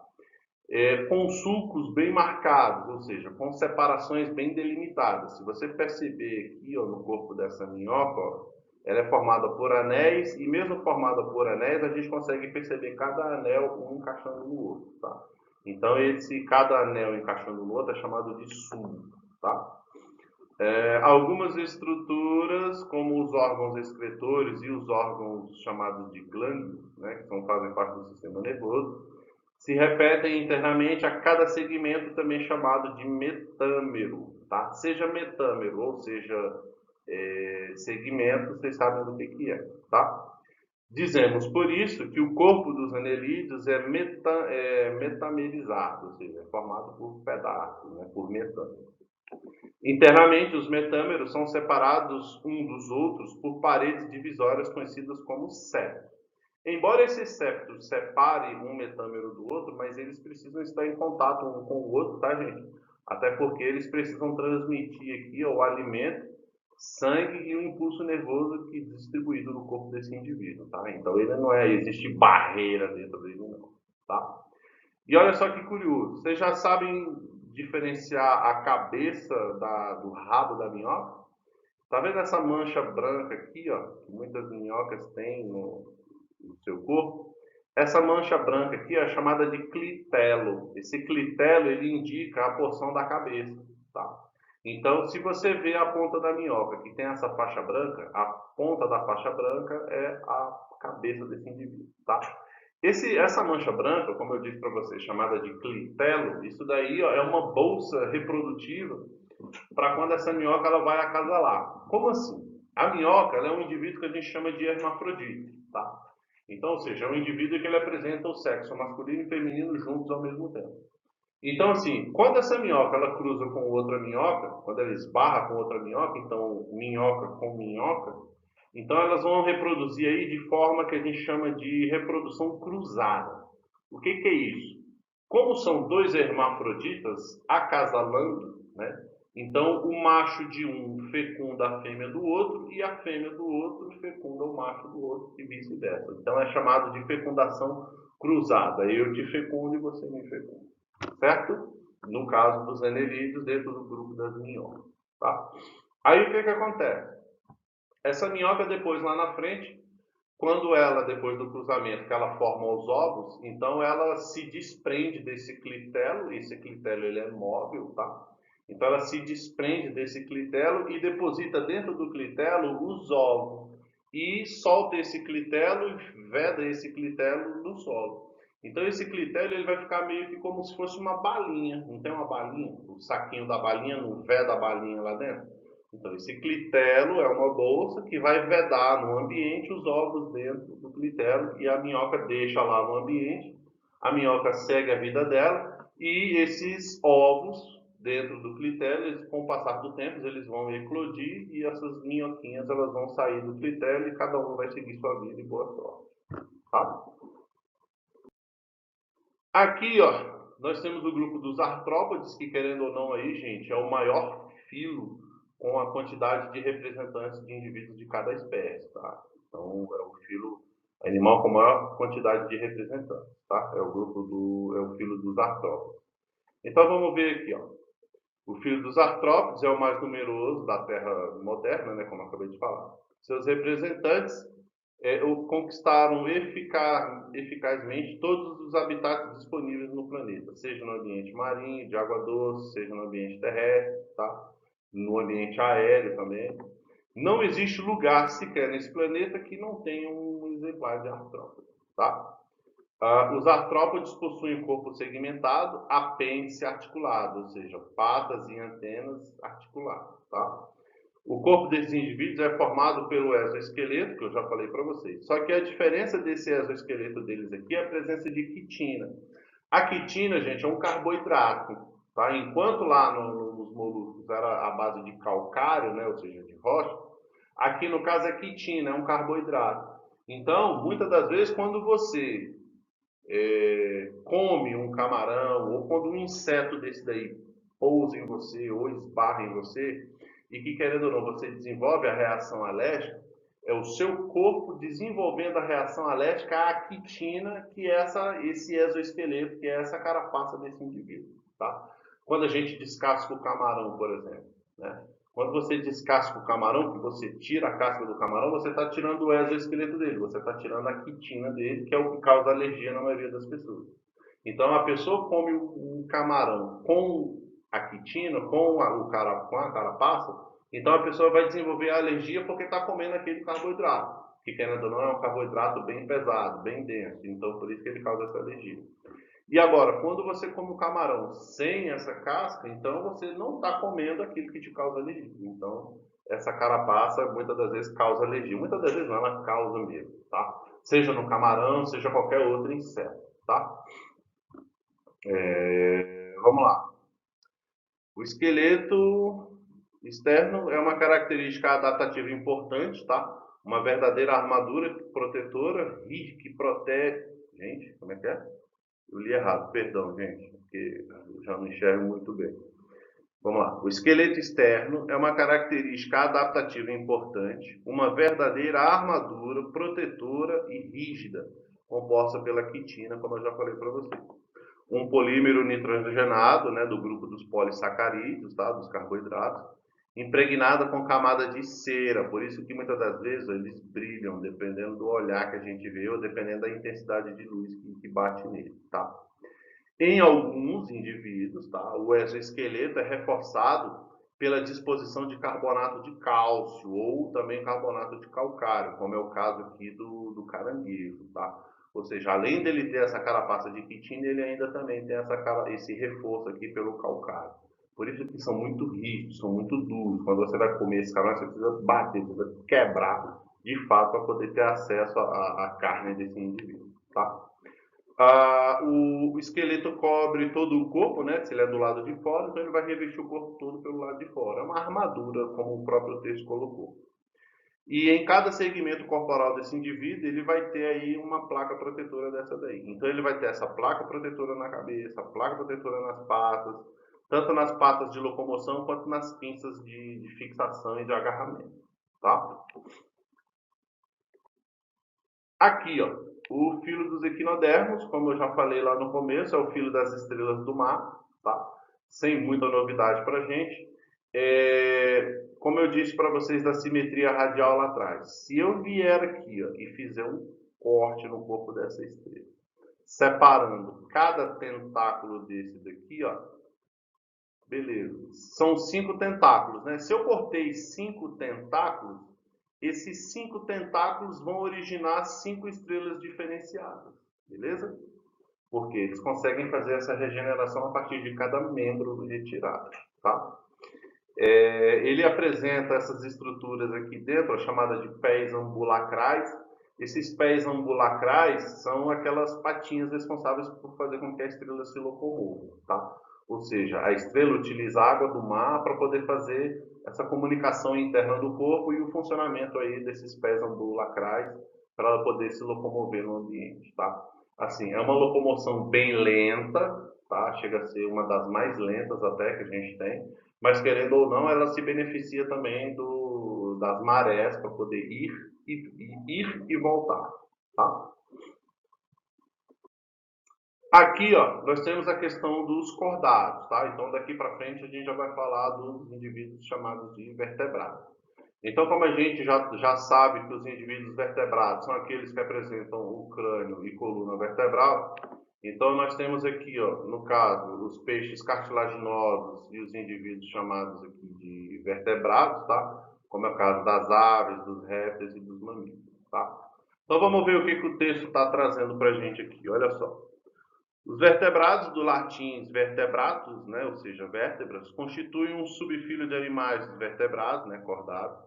Com sulcos bem marcados, ou seja, com separações bem delimitadas. Se você perceber aqui no corpo dessa minhoca, ela é formada por anéis, e mesmo formada por anéis, a gente consegue perceber cada anel um encaixando no outro, tá? Então, cada anel encaixando no outro é chamado de sulco, tá? Algumas estruturas, como os órgãos excretores e os órgãos chamados de glândulos, né, que fazem parte do sistema nervoso, se repetem internamente a cada segmento, também chamado de metâmero, tá? Seja metâmero ou seja segmento, vocês sabem do que é, tá? Dizemos, por isso, que o corpo dos anelídeos é metamerizado, ou seja, é formado por pedaços, né, por metâmero. Internamente, os metâmeros são separados uns dos outros por paredes divisórias conhecidas como septos. Embora esses septos separem um metâmero do outro, mas eles precisam estar em contato um com o outro, tá, gente? Até porque eles precisam transmitir aqui o alimento, sangue e o impulso nervoso que é distribuído no corpo desse indivíduo, tá? Então ele não existe barreira dentro dele, não, tá? E olha só que curioso, vocês já sabem diferenciar a cabeça do rabo da minhoca? Tá vendo essa mancha branca aqui, ó, que muitas minhocas têm no seu corpo? Essa mancha branca aqui é chamada de clitelo. Esse clitelo ele indica a porção da cabeça, tá? Então, se você vê a ponta da minhoca que tem essa faixa branca, a ponta da faixa branca é a cabeça desse indivíduo, tá? Essa mancha branca, como eu disse para você, chamada de clitelo, isso daí ó, é uma bolsa reprodutiva para quando essa minhoca ela vai acasalar. Como assim? A minhoca ela é um indivíduo que a gente chama de hermafrodita, tá? Então, ou seja, é um indivíduo que ele apresenta o sexo masculino e feminino juntos ao mesmo tempo. Então, assim, quando essa minhoca ela cruza com outra minhoca, quando ela esbarra com outra minhoca, então minhoca com minhoca, então elas vão reproduzir aí de forma que a gente chama de reprodução cruzada. O que, que é isso? Como são dois hermafroditas acasalando, né? Então o macho de um fecunda a fêmea do outro e a fêmea do outro fecunda o macho do outro e vice-versa. Então é chamado de fecundação cruzada. Eu te fecundo e você me fecunda, certo? No caso dos anerídeos dentro do grupo das minhocas, tá? Aí o que que acontece? Essa minhoca depois lá na frente, quando ela, depois do cruzamento, que ela forma os ovos, então ela se desprende desse clitelo, esse clitelo ele é móvel, tá? Então ela se desprende desse clitelo e deposita dentro do clitelo os ovos. E solta esse clitelo e veda esse clitelo no solo. Então esse clitelo ele vai ficar meio que como se fosse uma balinha. Não tem uma balinha? O saquinho da balinha não veda a balinha lá dentro? Então, esse clitelo é uma bolsa que vai vedar no ambiente os ovos dentro do clitelo e a minhoca deixa lá no ambiente, a minhoca segue a vida dela e esses ovos dentro do clitelo, eles, com o passar do tempo, eles vão eclodir e essas minhoquinhas elas vão sair do clitelo e cada um vai seguir sua vida e boa sorte. Tá? Aqui, ó, nós temos o grupo dos artrópodes, que querendo ou não aí, gente, é o maior filo com a quantidade de representantes de indivíduos de cada espécie, tá? Então, é o filo animal com maior quantidade de representantes, tá? É o filo dos artrópodes. Então, vamos ver aqui, ó. O filo dos artrópodes é o mais numeroso da Terra moderna, né, como eu acabei de falar. Seus representantes conquistaram eficazmente todos os habitats disponíveis no planeta, seja no ambiente marinho, de água doce, seja no ambiente terrestre, tá? No ambiente aéreo também. Não existe lugar sequer nesse planeta que não tenha um exemplar de artrópode, tá? Os artrópodes possuem corpo segmentado, apêndice articulado, ou seja, patas e antenas articuladas, tá? O corpo desses indivíduos é formado pelo exoesqueleto, que eu já falei para vocês. Só que a diferença desse exoesqueleto deles aqui é a presença de quitina. A quitina, gente, é um carboidrato. Tá? Enquanto lá nos moluscos era a base de calcário, né, ou seja, de rocha, aqui no caso é quitina, é um carboidrato. Então, muitas das vezes, quando você come um camarão, ou quando um inseto desse daí pousa em você ou esbarra em você, e que querendo ou não você desenvolve a reação alérgica, é o seu corpo desenvolvendo a reação alérgica à quitina, que é esse exoesqueleto, que é essa carapaça desse indivíduo. Tá? Quando a gente descasca o camarão, por exemplo, né? Quando você descasca o camarão, que você tira a casca do camarão, você está tirando o exoesqueleto dele, você está tirando a quitina dele, que é o que causa alergia na maioria das pessoas. Então, a pessoa come o camarão com a quitina, com a carapaça, então a pessoa vai desenvolver a alergia porque está comendo aquele carboidrato, que querendo ou não é um carboidrato bem pesado, bem denso, então por isso que ele causa essa alergia. E agora, quando você come o camarão sem essa casca, então você não está comendo aquilo que te causa alergia. Então, essa carapaça muitas das vezes causa alergia. Muitas das vezes não, ela causa mesmo, tá? Seja no camarão, seja qualquer outro inseto, tá? Vamos lá. O esqueleto externo é uma característica adaptativa importante, tá? Uma verdadeira armadura protetora que protege... Gente, como é que é? Eu li errado, perdão, gente, porque eu já não enxergo muito bem. Vamos lá. O esqueleto externo é uma característica adaptativa importante, uma verdadeira armadura protetora e rígida, composta pela quitina, como eu já falei para você. Um polímero nitrogenado, né, do grupo dos polissacarídeos, tá, dos carboidratos, impregnada com camada de cera, por isso que muitas das vezes eles brilham, dependendo do olhar que a gente vê ou dependendo da intensidade de luz que bate nele, tá? Em alguns indivíduos, tá, o exoesqueleto é reforçado pela disposição de carbonato de cálcio ou também carbonato de calcário, como é o caso aqui do caranguejo, tá? Ou seja, além dele ter essa carapaça de quitina, ele ainda também tem esse reforço aqui pelo calcário. Por isso que são muito rígidos, são muito duros. Quando você vai comer esse camarão, você precisa bater, você precisa quebrar de fato para poder ter acesso à carne desse indivíduo, tá? O esqueleto cobre todo o corpo, né? Se ele é do lado de fora, então ele vai revestir o corpo todo pelo lado de fora. É uma armadura, como o próprio texto colocou. E em cada segmento corporal desse indivíduo, ele vai ter aí uma placa protetora dessa daí. Então ele vai ter essa placa protetora na cabeça, a placa protetora nas patas, tanto nas patas de locomoção quanto nas pinças de fixação e de agarramento, tá? Aqui, ó, o filo dos equinodermos, como eu já falei lá no começo, é o filo das estrelas do mar, tá? Sem muita novidade para a gente. Como eu disse para vocês da simetria radial lá atrás, se eu vier aqui, ó, e fizer um corte no corpo dessa estrela, separando cada tentáculo desse daqui, ó, beleza, são 5 tentáculos, né? Se eu cortei 5 tentáculos, esses 5 tentáculos vão originar 5 estrelas diferenciadas, beleza? Porque eles conseguem fazer essa regeneração a partir de cada membro retirado, tá? Ele apresenta essas estruturas aqui dentro, chamadas de pés ambulacrais. Esses pés ambulacrais são aquelas patinhas responsáveis por fazer com que a estrela se locomova, tá? Ou seja, a estrela utiliza a água do mar para poder fazer essa comunicação interna do corpo e o funcionamento aí desses pés ambulacrais para ela poder se locomover no ambiente, tá? Assim, é uma locomoção bem lenta, tá? Chega a ser uma das mais lentas até que a gente tem, mas querendo ou não, ela se beneficia também das marés para poder ir e voltar, tá? Aqui, ó, nós temos a questão dos cordados, tá? Então, daqui para frente, a gente já vai falar dos indivíduos chamados de vertebrados. Então, como a gente já sabe que os indivíduos vertebrados são aqueles que apresentam o crânio e coluna vertebral, então nós temos aqui, ó, no caso, os peixes cartilaginosos e os indivíduos chamados aqui de vertebrados, tá? Como é o caso das aves, dos répteis e dos mamíferos, tá? Então vamos ver o que o texto está trazendo para a gente aqui, olha só. Os vertebrados, do latim vertebratus, né, ou seja, vértebras, constituem um subfilho de animais vertebrados, né, cordados,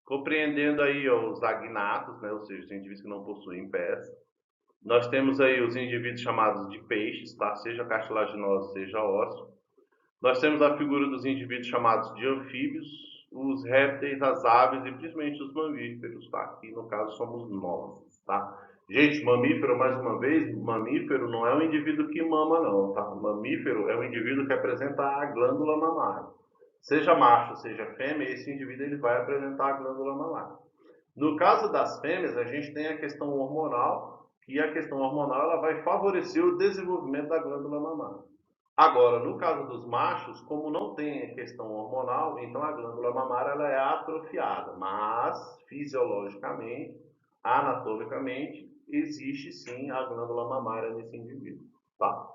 compreendendo aí ó, os agnatos, né, ou seja, os indivíduos que não possuem pés. Nós temos aí os indivíduos chamados de peixes, tá? Seja cartilaginosos, seja ósseos. Nós temos a figura dos indivíduos chamados de anfíbios, os répteis, as aves e principalmente os mamíferos, tá? Aqui no caso somos nós, tá? Gente, mamífero, mais uma vez, mamífero não é um indivíduo que mama não, tá? Mamífero é um indivíduo que apresenta a glândula mamária. Seja macho, seja fêmea, esse indivíduo ele vai apresentar a glândula mamária. No caso das fêmeas, a gente tem a questão hormonal, e a questão hormonal ela vai favorecer o desenvolvimento da glândula mamária. Agora, no caso dos machos, como não tem a questão hormonal, então a glândula mamária ela é atrofiada, mas fisiologicamente, anatomicamente, existe sim a glândula mamária nesse indivíduo, tá?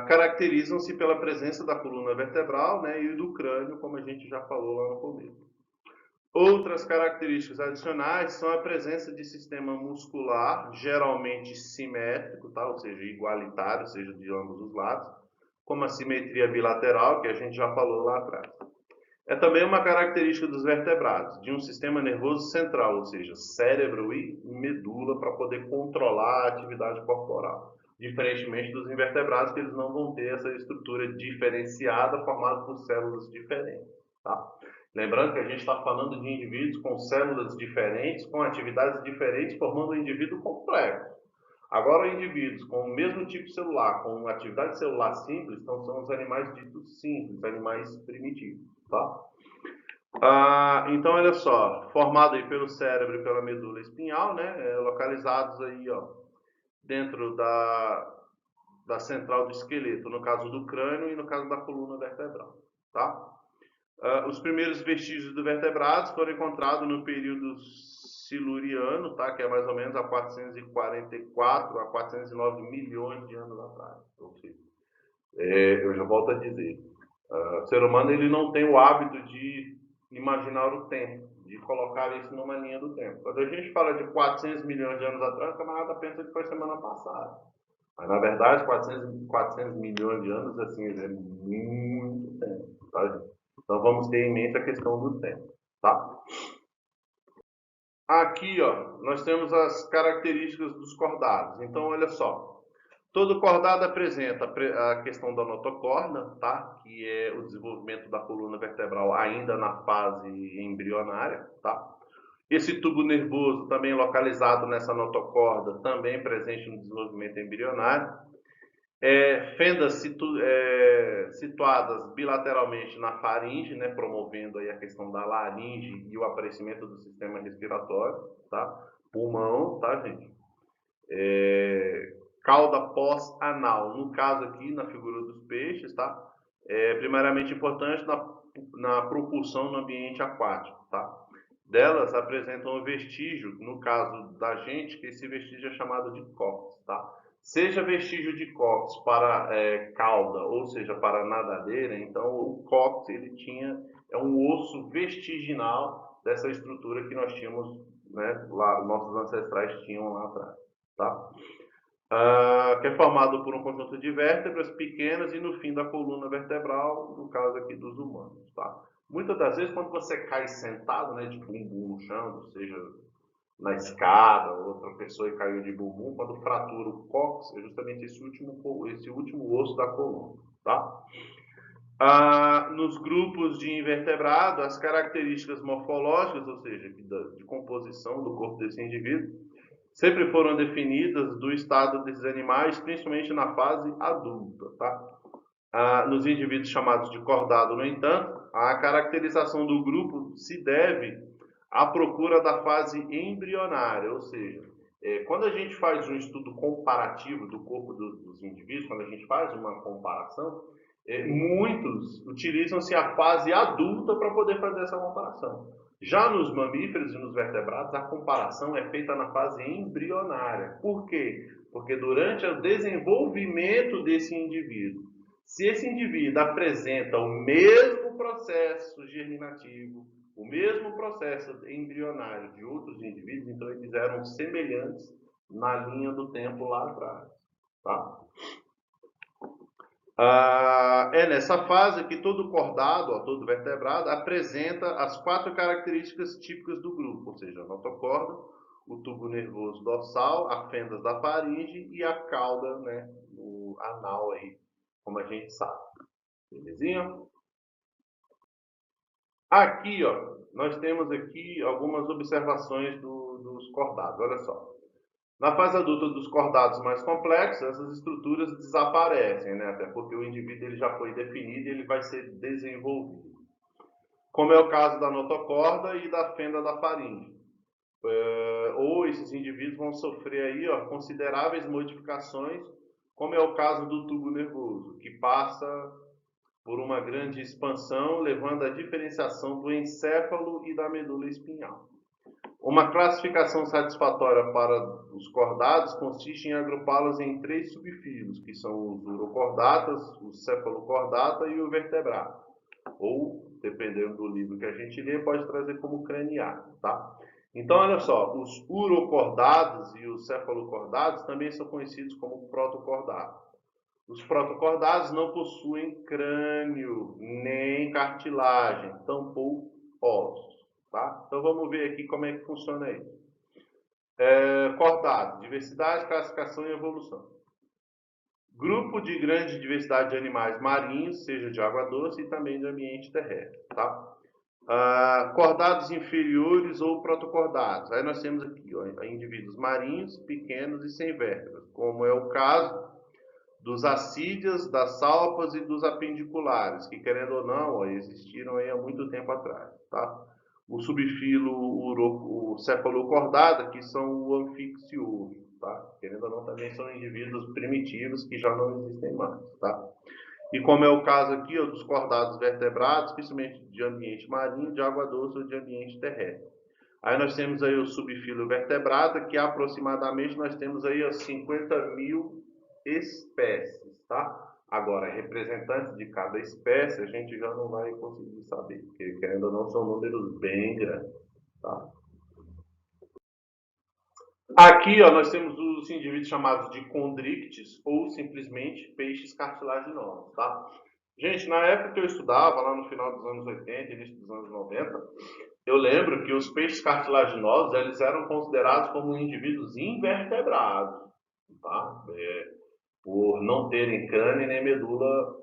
Caracterizam-se pela presença da coluna vertebral, né, e do crânio, como a gente já falou lá no começo. Outras características adicionais são a presença de sistema muscular, geralmente simétrico, tá? Ou seja, igualitário, seja de ambos os lados, como a simetria bilateral, que a gente já falou lá atrás. É também uma característica dos vertebrados, de um sistema nervoso central, ou seja, cérebro e medula, para poder controlar a atividade corporal. Diferentemente dos invertebrados, que eles não vão ter essa estrutura diferenciada, formada por células diferentes, tá? Lembrando que a gente está falando de indivíduos com células diferentes, com atividades diferentes, formando um indivíduo complexo. Agora, indivíduos com o mesmo tipo celular, com atividade celular simples, então são os animais ditos simples, animais primitivos, tá? Então, olha só, formado aí pelo cérebro e pela medula espinhal, né, localizados aí, ó, dentro da central do esqueleto, no caso do crânio e no caso da coluna vertebral, tá? Os primeiros vestígios do vertebrados foram encontrados no período siluriano, tá? Que é mais ou menos há 444 a 409 milhões de anos atrás. Ou seja, eu já volto a dizer, O ser humano ele não tem o hábito de imaginar o tempo, de colocar isso numa linha do tempo. Quando a gente fala de 400 milhões de anos atrás, o camarada pensa que foi semana passada. Mas, na verdade, 400 milhões de anos, assim, é muito tempo, tá, gente? Então, vamos ter em mente a questão do tempo, tá? Aqui, ó, nós temos as características dos cordados. Então, olha só. Todo cordado apresenta a questão da notocorda, tá? Que é o desenvolvimento da coluna vertebral ainda na fase embrionária, tá? Esse tubo nervoso também localizado nessa notocorda, também presente no desenvolvimento embrionário. Fendas situadas bilateralmente na faringe, né? Promovendo aí a questão da laringe e o aparecimento do sistema respiratório, tá? Pulmão, tá, gente? Cauda pós-anal, no caso aqui, na figura dos peixes, tá? Primariamente importante na propulsão no ambiente aquático, tá? Delas apresentam um vestígio, no caso da gente, que esse vestígio é chamado de cóccix, tá? Seja vestígio de cóccix para cauda, ou seja, para nadadeira, então o cóccix ele é um osso vestiginal dessa estrutura que nós tínhamos, né, lá, nossos ancestrais tinham lá atrás, tá? Que é formado por um conjunto de vértebras pequenas e no fim da coluna vertebral, no caso aqui dos humanos, tá? Muitas das vezes, quando você cai sentado, né, de bumbum no chão, seja na escada, outra pessoa e caiu de bumbum, quando fratura o cóccix, é justamente esse último osso da coluna, tá? Nos grupos de invertebrado, as características morfológicas, ou seja, de composição do corpo desse indivíduo, sempre foram definidas do estado desses animais, principalmente na fase adulta, tá? Nos indivíduos chamados de cordado, no entanto, a caracterização do grupo se deve à procura da fase embrionária, ou seja, quando a gente faz um estudo comparativo do corpo dos indivíduos, quando a gente faz uma comparação, muitos utilizam-se a fase adulta para poder fazer essa comparação. Já nos mamíferos e nos vertebrados, a comparação é feita na fase embrionária. Por quê? Porque durante o desenvolvimento desse indivíduo, se esse indivíduo apresenta o mesmo processo germinativo, o mesmo processo embrionário de outros indivíduos, então eles eram semelhantes na linha do tempo lá atrás, tá? É nessa fase que todo cordado, todo vertebrado, apresenta as 4 características típicas do grupo, ou seja, a notocorda, o tubo nervoso dorsal, as fendas da faringe e a cauda, né, o anal aí, como a gente sabe. Belezinha? Aqui, ó, nós temos aqui algumas observações dos cordados, olha só. Na fase adulta dos cordados mais complexos, essas estruturas desaparecem, né? Até porque o indivíduo ele já foi definido e ele vai ser desenvolvido. Como é o caso da notocorda e da fenda da faringe. Ou esses indivíduos vão sofrer aí, ó, consideráveis modificações, como é o caso do tubo nervoso, que passa por uma grande expansão, levando à diferenciação do encéfalo e da medula espinhal. Uma classificação satisfatória para os cordados consiste em agrupá-los em 3 subfilos, que são os urocordatas, o cefalocordata e o vertebrado. Ou, dependendo do livro que a gente lê, pode trazer como craniano, tá? Então, olha só, os urocordados e os cefalocordados também são conhecidos como protocordados. Os protocordados não possuem crânio, nem cartilagem, tampouco ossos. Tá? Então vamos ver aqui como é que funciona isso. Cordado, diversidade, classificação e evolução. Grupo de grande diversidade de animais marinhos, seja de água doce e também de ambiente terrestre. Tá? Cordados inferiores ou protocordados. Aí nós temos aqui ó, indivíduos marinhos, pequenos e sem vértebras, como é o caso dos assídeas, das salpas e dos apendiculares, que querendo ou não, ó, existiram aí há muito tempo atrás, tá? O subfilo o cefalocordata, que são o anfixioso, tá? Querendo ou não, também são indivíduos primitivos que já não existem mais, tá? E como é o caso aqui, ó, dos cordados vertebrados, principalmente de ambiente marinho, de água doce ou de ambiente terrestre. Aí nós temos aí o subfilo vertebrata, que aproximadamente nós temos aí ó, 50 mil espécies, tá? Agora, representantes de cada espécie, a gente já não vai conseguir saber, porque querendo ou não, são números bem grandes. Tá? Aqui, ó, nós temos os indivíduos chamados de condrictes ou simplesmente peixes cartilaginosos, tá? Gente, na época que eu estudava, lá no final dos anos 80, início dos anos 90, eu lembro que os peixes cartilaginosos, eles eram considerados como indivíduos invertebrados, tá? Por não terem crânio nem medula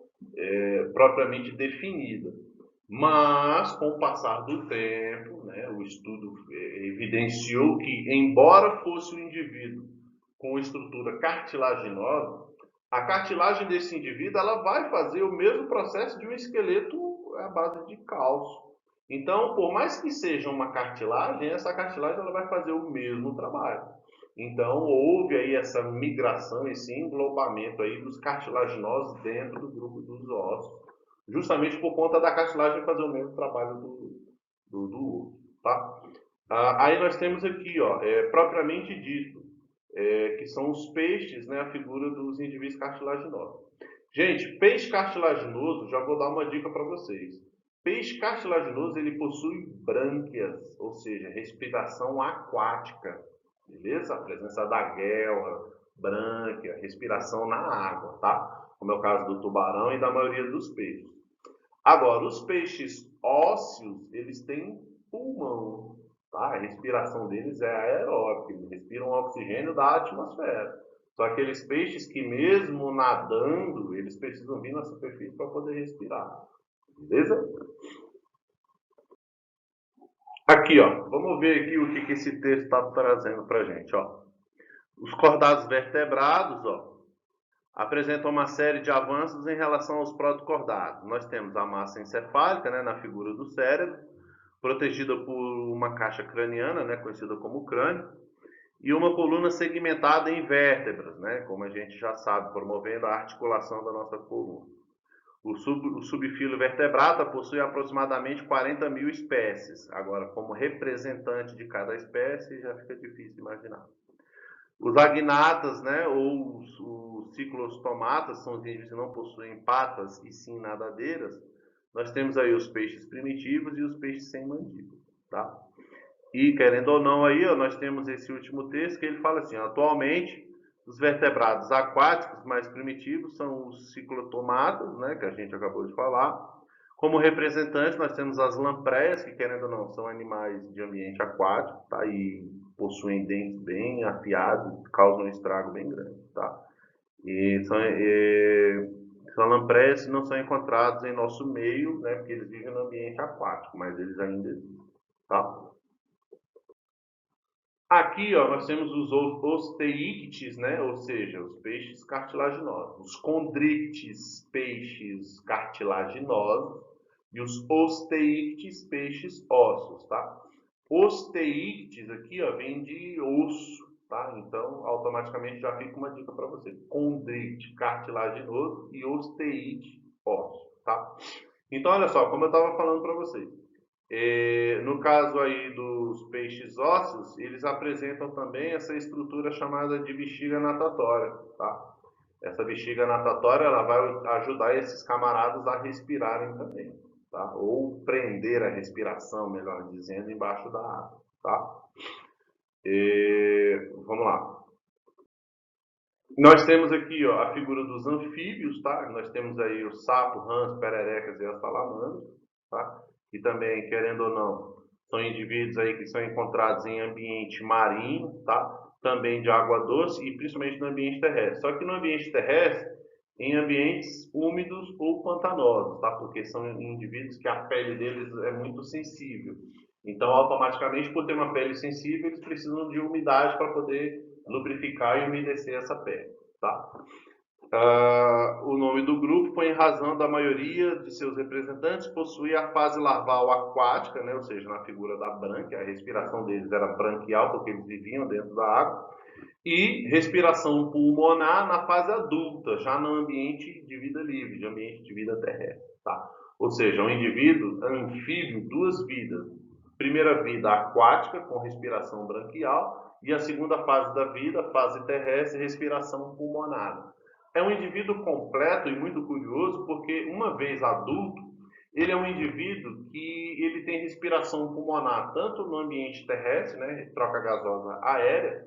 propriamente definida. Mas, com o passar do tempo, né, o estudo evidenciou que, embora fosse um indivíduo com estrutura cartilaginosa, a cartilagem desse indivíduo ela vai fazer o mesmo processo de um esqueleto à base de cálcio. Então, por mais que seja uma cartilagem, essa cartilagem ela vai fazer o mesmo trabalho. Então, houve aí essa migração, esse englobamento aí dos cartilaginosos dentro do grupo dos ossos, justamente por conta da cartilagem fazer o mesmo trabalho do osso, tá? Aí nós temos aqui, ó, propriamente dito, que são os peixes, né, a figura dos indivíduos cartilaginosos. Gente, peixe cartilaginoso, já vou dar uma dica para vocês. Peixe cartilaginoso, ele possui brânquias, ou seja, respiração aquática, beleza? A presença da guelra, brânquia, respiração na água, tá? Como é o caso do tubarão e da maioria dos peixes. Agora, os peixes ósseos, eles têm pulmão, tá? A respiração deles é aeróbica, eles respiram oxigênio da atmosfera. São aqueles peixes que mesmo nadando, eles precisam vir na superfície para poder respirar. Beleza? Aqui, ó, vamos ver aqui o que esse texto está trazendo para a gente, ó. Os cordados vertebrados, ó, apresentam uma série de avanços em relação aos protocordados. Nós temos a massa encefálica, né, na figura do cérebro, protegida por uma caixa craniana, né, conhecida como crânio, e uma coluna segmentada em vértebras, né, como a gente já sabe, promovendo a articulação da nossa coluna. O subfilo vertebrata possui aproximadamente 40 mil espécies. Agora, como representante de cada espécie, já fica difícil imaginar. Os agnatas, né, ou os ciclostomatas, são os indivíduos que não possuem patas e sim nadadeiras. Nós temos aí os peixes primitivos e os peixes sem mandíbula, tá? E, querendo ou não, aí, ó, nós temos esse último texto que ele fala assim, ó, atualmente, os vertebrados aquáticos mais primitivos são os ciclotomatas, né, que a gente acabou de falar. Como representantes, nós temos as lampreias, que, querendo ou não, são animais de ambiente aquático, tá? E possuem dentes bem afiados, causam um estrago bem grande, tá? E são lampreias que não são encontrados em nosso meio, né, porque eles vivem no ambiente aquático, mas eles ainda existem, tá? Aqui, ó, nós temos os osteíctes, né? Ou seja, os peixes cartilaginosos. Os condrictes, peixes cartilaginosos. E os osteíctes, peixes ósseos, tá? Osteíctes aqui, ó, vem de osso, tá? Então, automaticamente já fica uma dica para você. Condricte, cartilaginoso e osteíte, ósseo, tá? Então, olha só, como eu estava falando para vocês. No caso aí dos peixes ósseos, eles apresentam também essa estrutura chamada de bexiga natatória, tá? Essa bexiga natatória ela vai ajudar esses camaradas a respirarem também, tá? Ou prender a respiração, melhor dizendo, embaixo da água, tá? Vamos lá. Nós temos aqui, ó, a figura dos anfíbios, tá? Nós temos aí o sapo, rãs, pererecas e as salamandras, tá? Que também, querendo ou não, são indivíduos aí que são encontrados em ambiente marinho, tá? Também de água doce e principalmente no ambiente terrestre. Só que no ambiente terrestre, em ambientes úmidos ou pantanosos, tá? Porque são indivíduos que a pele deles é muito sensível. Então, automaticamente, por ter uma pele sensível, eles precisam de umidade para poder lubrificar e umedecer essa pele, tá? O nome do grupo foi em razão da maioria de seus representantes possuir a fase larval aquática, né, ou seja, na figura da brânquia, a respiração deles era branquial porque eles viviam dentro da água, e respiração pulmonar na fase adulta, já no ambiente de vida livre, de ambiente de vida terrestre, tá? Ou seja, um indivíduo anfíbio, duas vidas. Primeira vida aquática, com respiração branquial, e a segunda fase da vida, fase terrestre, respiração pulmonar. é um indivíduo completo e muito curioso, porque uma vez adulto, ele é um indivíduo que ele tem respiração pulmonar tanto no ambiente terrestre, né, troca gasosa aérea,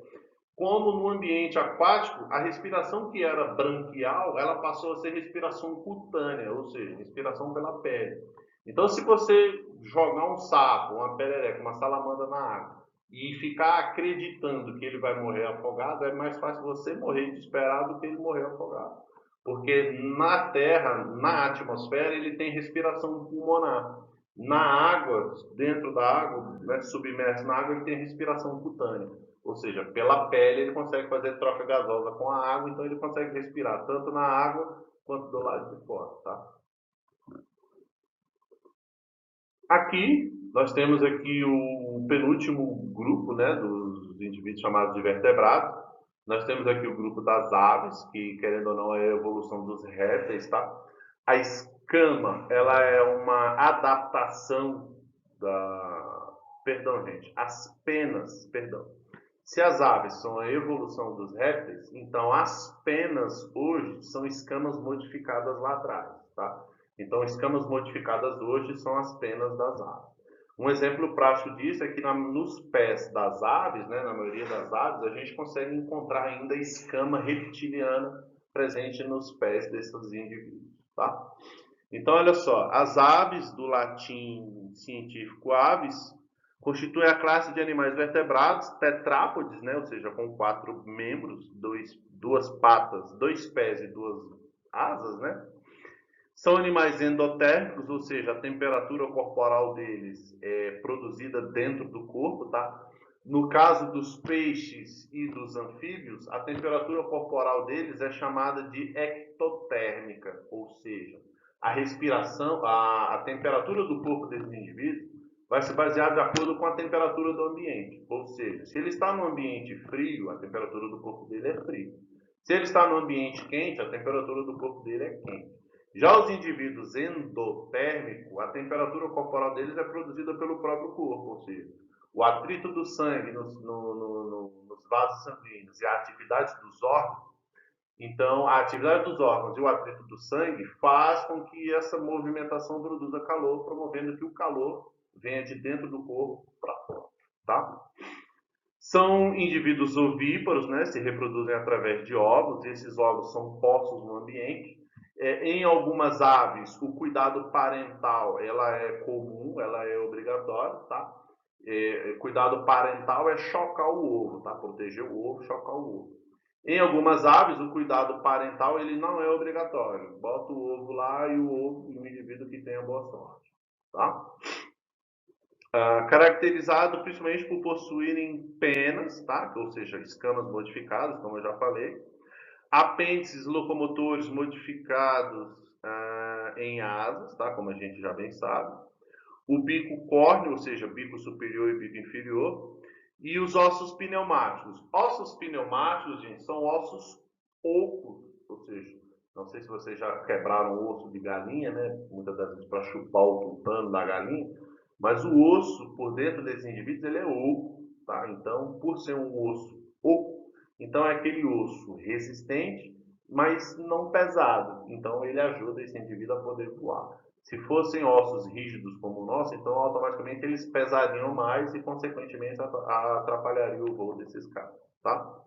como no ambiente aquático, a respiração que era branquial, ela passou a ser respiração cutânea, ou seja, respiração pela pele. Então, se você jogar um sapo, uma perereca, uma salamandra na água e ficar acreditando que ele vai morrer afogado, é mais fácil você morrer desesperado do que ele morrer afogado. Porque na Terra, na atmosfera, ele tem respiração pulmonar. Na água, dentro da água, né, submerso na água, ele tem respiração cutânea. Ou seja, pela pele ele consegue fazer troca gasosa com a água, então ele consegue respirar tanto na água quanto do lado de fora, tá? Aqui nós temos aqui o penúltimo grupo, né, dos indivíduos chamados de vertebrados. Nós temos aqui o grupo das aves, que querendo ou não é a evolução dos répteis, tá? A escama, ela é uma adaptação da... Perdão, gente. As penas, perdão. Se as aves são a evolução dos répteis, então as penas hoje são escamas modificadas lá atrás, tá? Então, escamas modificadas hoje são as penas das aves. Um exemplo prático disso é que nos pés das aves, né, na maioria das aves, a gente consegue encontrar ainda escama reptiliana presente nos pés desses indivíduos, tá? Então, olha só, as aves, do latim científico aves, constituem a classe de animais vertebrados, tetrápodes, né, ou seja, com 4 membros, duas patas, 2 pés e 2 asas, né? São animais endotérmicos, ou seja, a temperatura corporal deles é produzida dentro do corpo, tá? No caso dos peixes e dos anfíbios, a temperatura corporal deles é chamada de ectotérmica, ou seja, a respiração, a temperatura do corpo desses indivíduos vai se basear de acordo com a temperatura do ambiente. Ou seja, se ele está no ambiente frio, a temperatura do corpo dele é frio. Se ele está no ambiente quente, a temperatura do corpo dele é quente. Já os indivíduos endotérmicos, a temperatura corporal deles é produzida pelo próprio corpo, ou seja, o atrito do sangue nos vasos sanguíneos e a atividade dos órgãos. Então, a atividade dos órgãos e o atrito do sangue faz com que essa movimentação produza calor, promovendo que o calor venha de dentro do corpo para fora, tá? São indivíduos ovíparos, né? Se reproduzem através de ovos, e esses ovos são postos no ambiente. Em algumas aves, o cuidado parental ela é comum, ela é obrigatória, tá? Cuidado parental é chocar o ovo, tá? Proteger o ovo, chocar o ovo. Em algumas aves, o cuidado parental ele não é obrigatório. Bota o ovo lá e o indivíduo que tenha boa sorte, tá? Caracterizado principalmente por possuírem penas, tá? Ou seja, escamas modificadas, como eu já falei, apêndices locomotores modificados em asas, tá? Como a gente já bem sabe, o bico córneo, ou seja, bico superior e bico inferior, e os ossos pneumáticos. Ossos pneumáticos, gente, são ossos ocos, ou seja, não sei se vocês já quebraram o osso de galinha, né? Muitas das vezes para chupar o tutano da galinha, mas o osso por dentro desses indivíduos ele é oco, tá? Então, por ser um osso oco, então é aquele osso resistente, mas não pesado. Então, ele ajuda esse indivíduo a poder voar. Se fossem ossos rígidos como o nosso, então automaticamente eles pesariam mais e, consequentemente, atrapalhariam o voo desses caras, tá?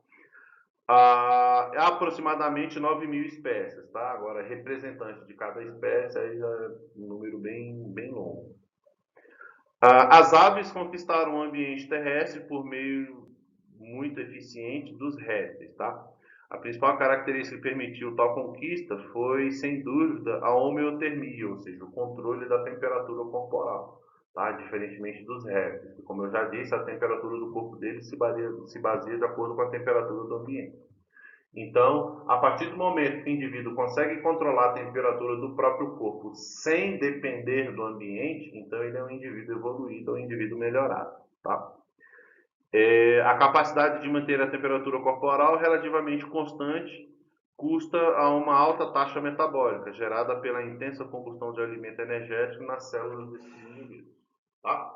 É aproximadamente 9.000 espécies, tá? Agora, representante de cada espécie, aí já é um número bem longo. As aves conquistaram o ambiente terrestre por meio muito eficiente dos répteis, tá? A principal característica que permitiu tal conquista foi, sem dúvida, a homeotermia, ou seja, o controle da temperatura corporal, tá? Diferentemente dos répteis, que, como eu já disse, a temperatura do corpo deles se baseia de acordo com a temperatura do ambiente. Então, a partir do momento que o indivíduo consegue controlar a temperatura do próprio corpo sem depender do ambiente, então ele é um indivíduo evoluído, ou um indivíduo melhorado, tá? A capacidade de manter a temperatura corporal relativamente constante custa a uma alta taxa metabólica, gerada pela intensa combustão de alimento energético nas células desses indivíduos, tá?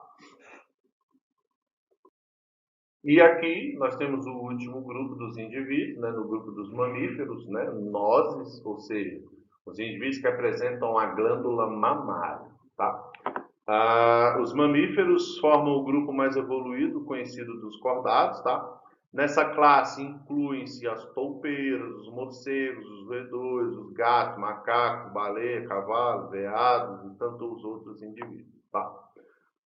E aqui nós temos o último grupo dos indivíduos, né, no grupo dos mamíferos, né, nozes, ou seja, os indivíduos que apresentam a glândula mamária. Tá? Os mamíferos formam o grupo mais evoluído, conhecido dos cordados. Tá? Nessa classe incluem-se as toupeiras, os morcegos, os roedores, os gatos, macacos, baleia, cavalos, veados e tantos outros indivíduos. Tá?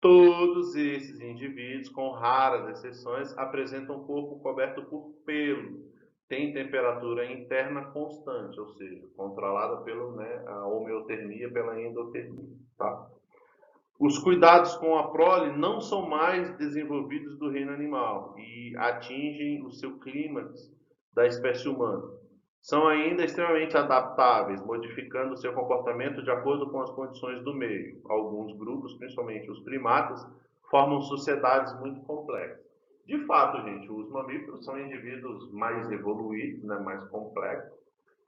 Todos esses indivíduos, com raras exceções, apresentam um corpo coberto por pelo, tem temperatura interna constante, ou seja, controlada pela a homeotermia, pela endotermia. Tá? Os cuidados com a prole não são mais desenvolvidos do reino animal e atingem o seu clímax da espécie humana. São ainda extremamente adaptáveis, modificando seu comportamento de acordo com as condições do meio. Alguns grupos, principalmente os primatas, formam sociedades muito complexas. De fato, gente, os mamíferos são indivíduos mais evoluídos, né, mais complexos,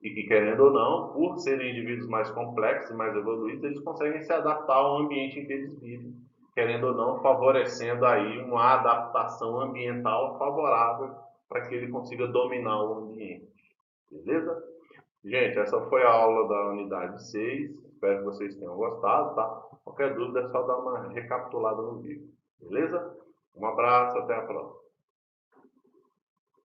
e que, querendo ou não, por serem indivíduos mais complexos e mais evoluídos, eles conseguem se adaptar ao ambiente em que eles vivem, querendo ou não, favorecendo aí uma adaptação ambiental favorável para que ele consiga dominar o ambiente. Beleza? Gente, essa foi a aula da unidade 6. Espero que vocês tenham gostado, tá? Qualquer dúvida é só dar uma recapitulada no vídeo. Beleza? Um abraço, até a próxima.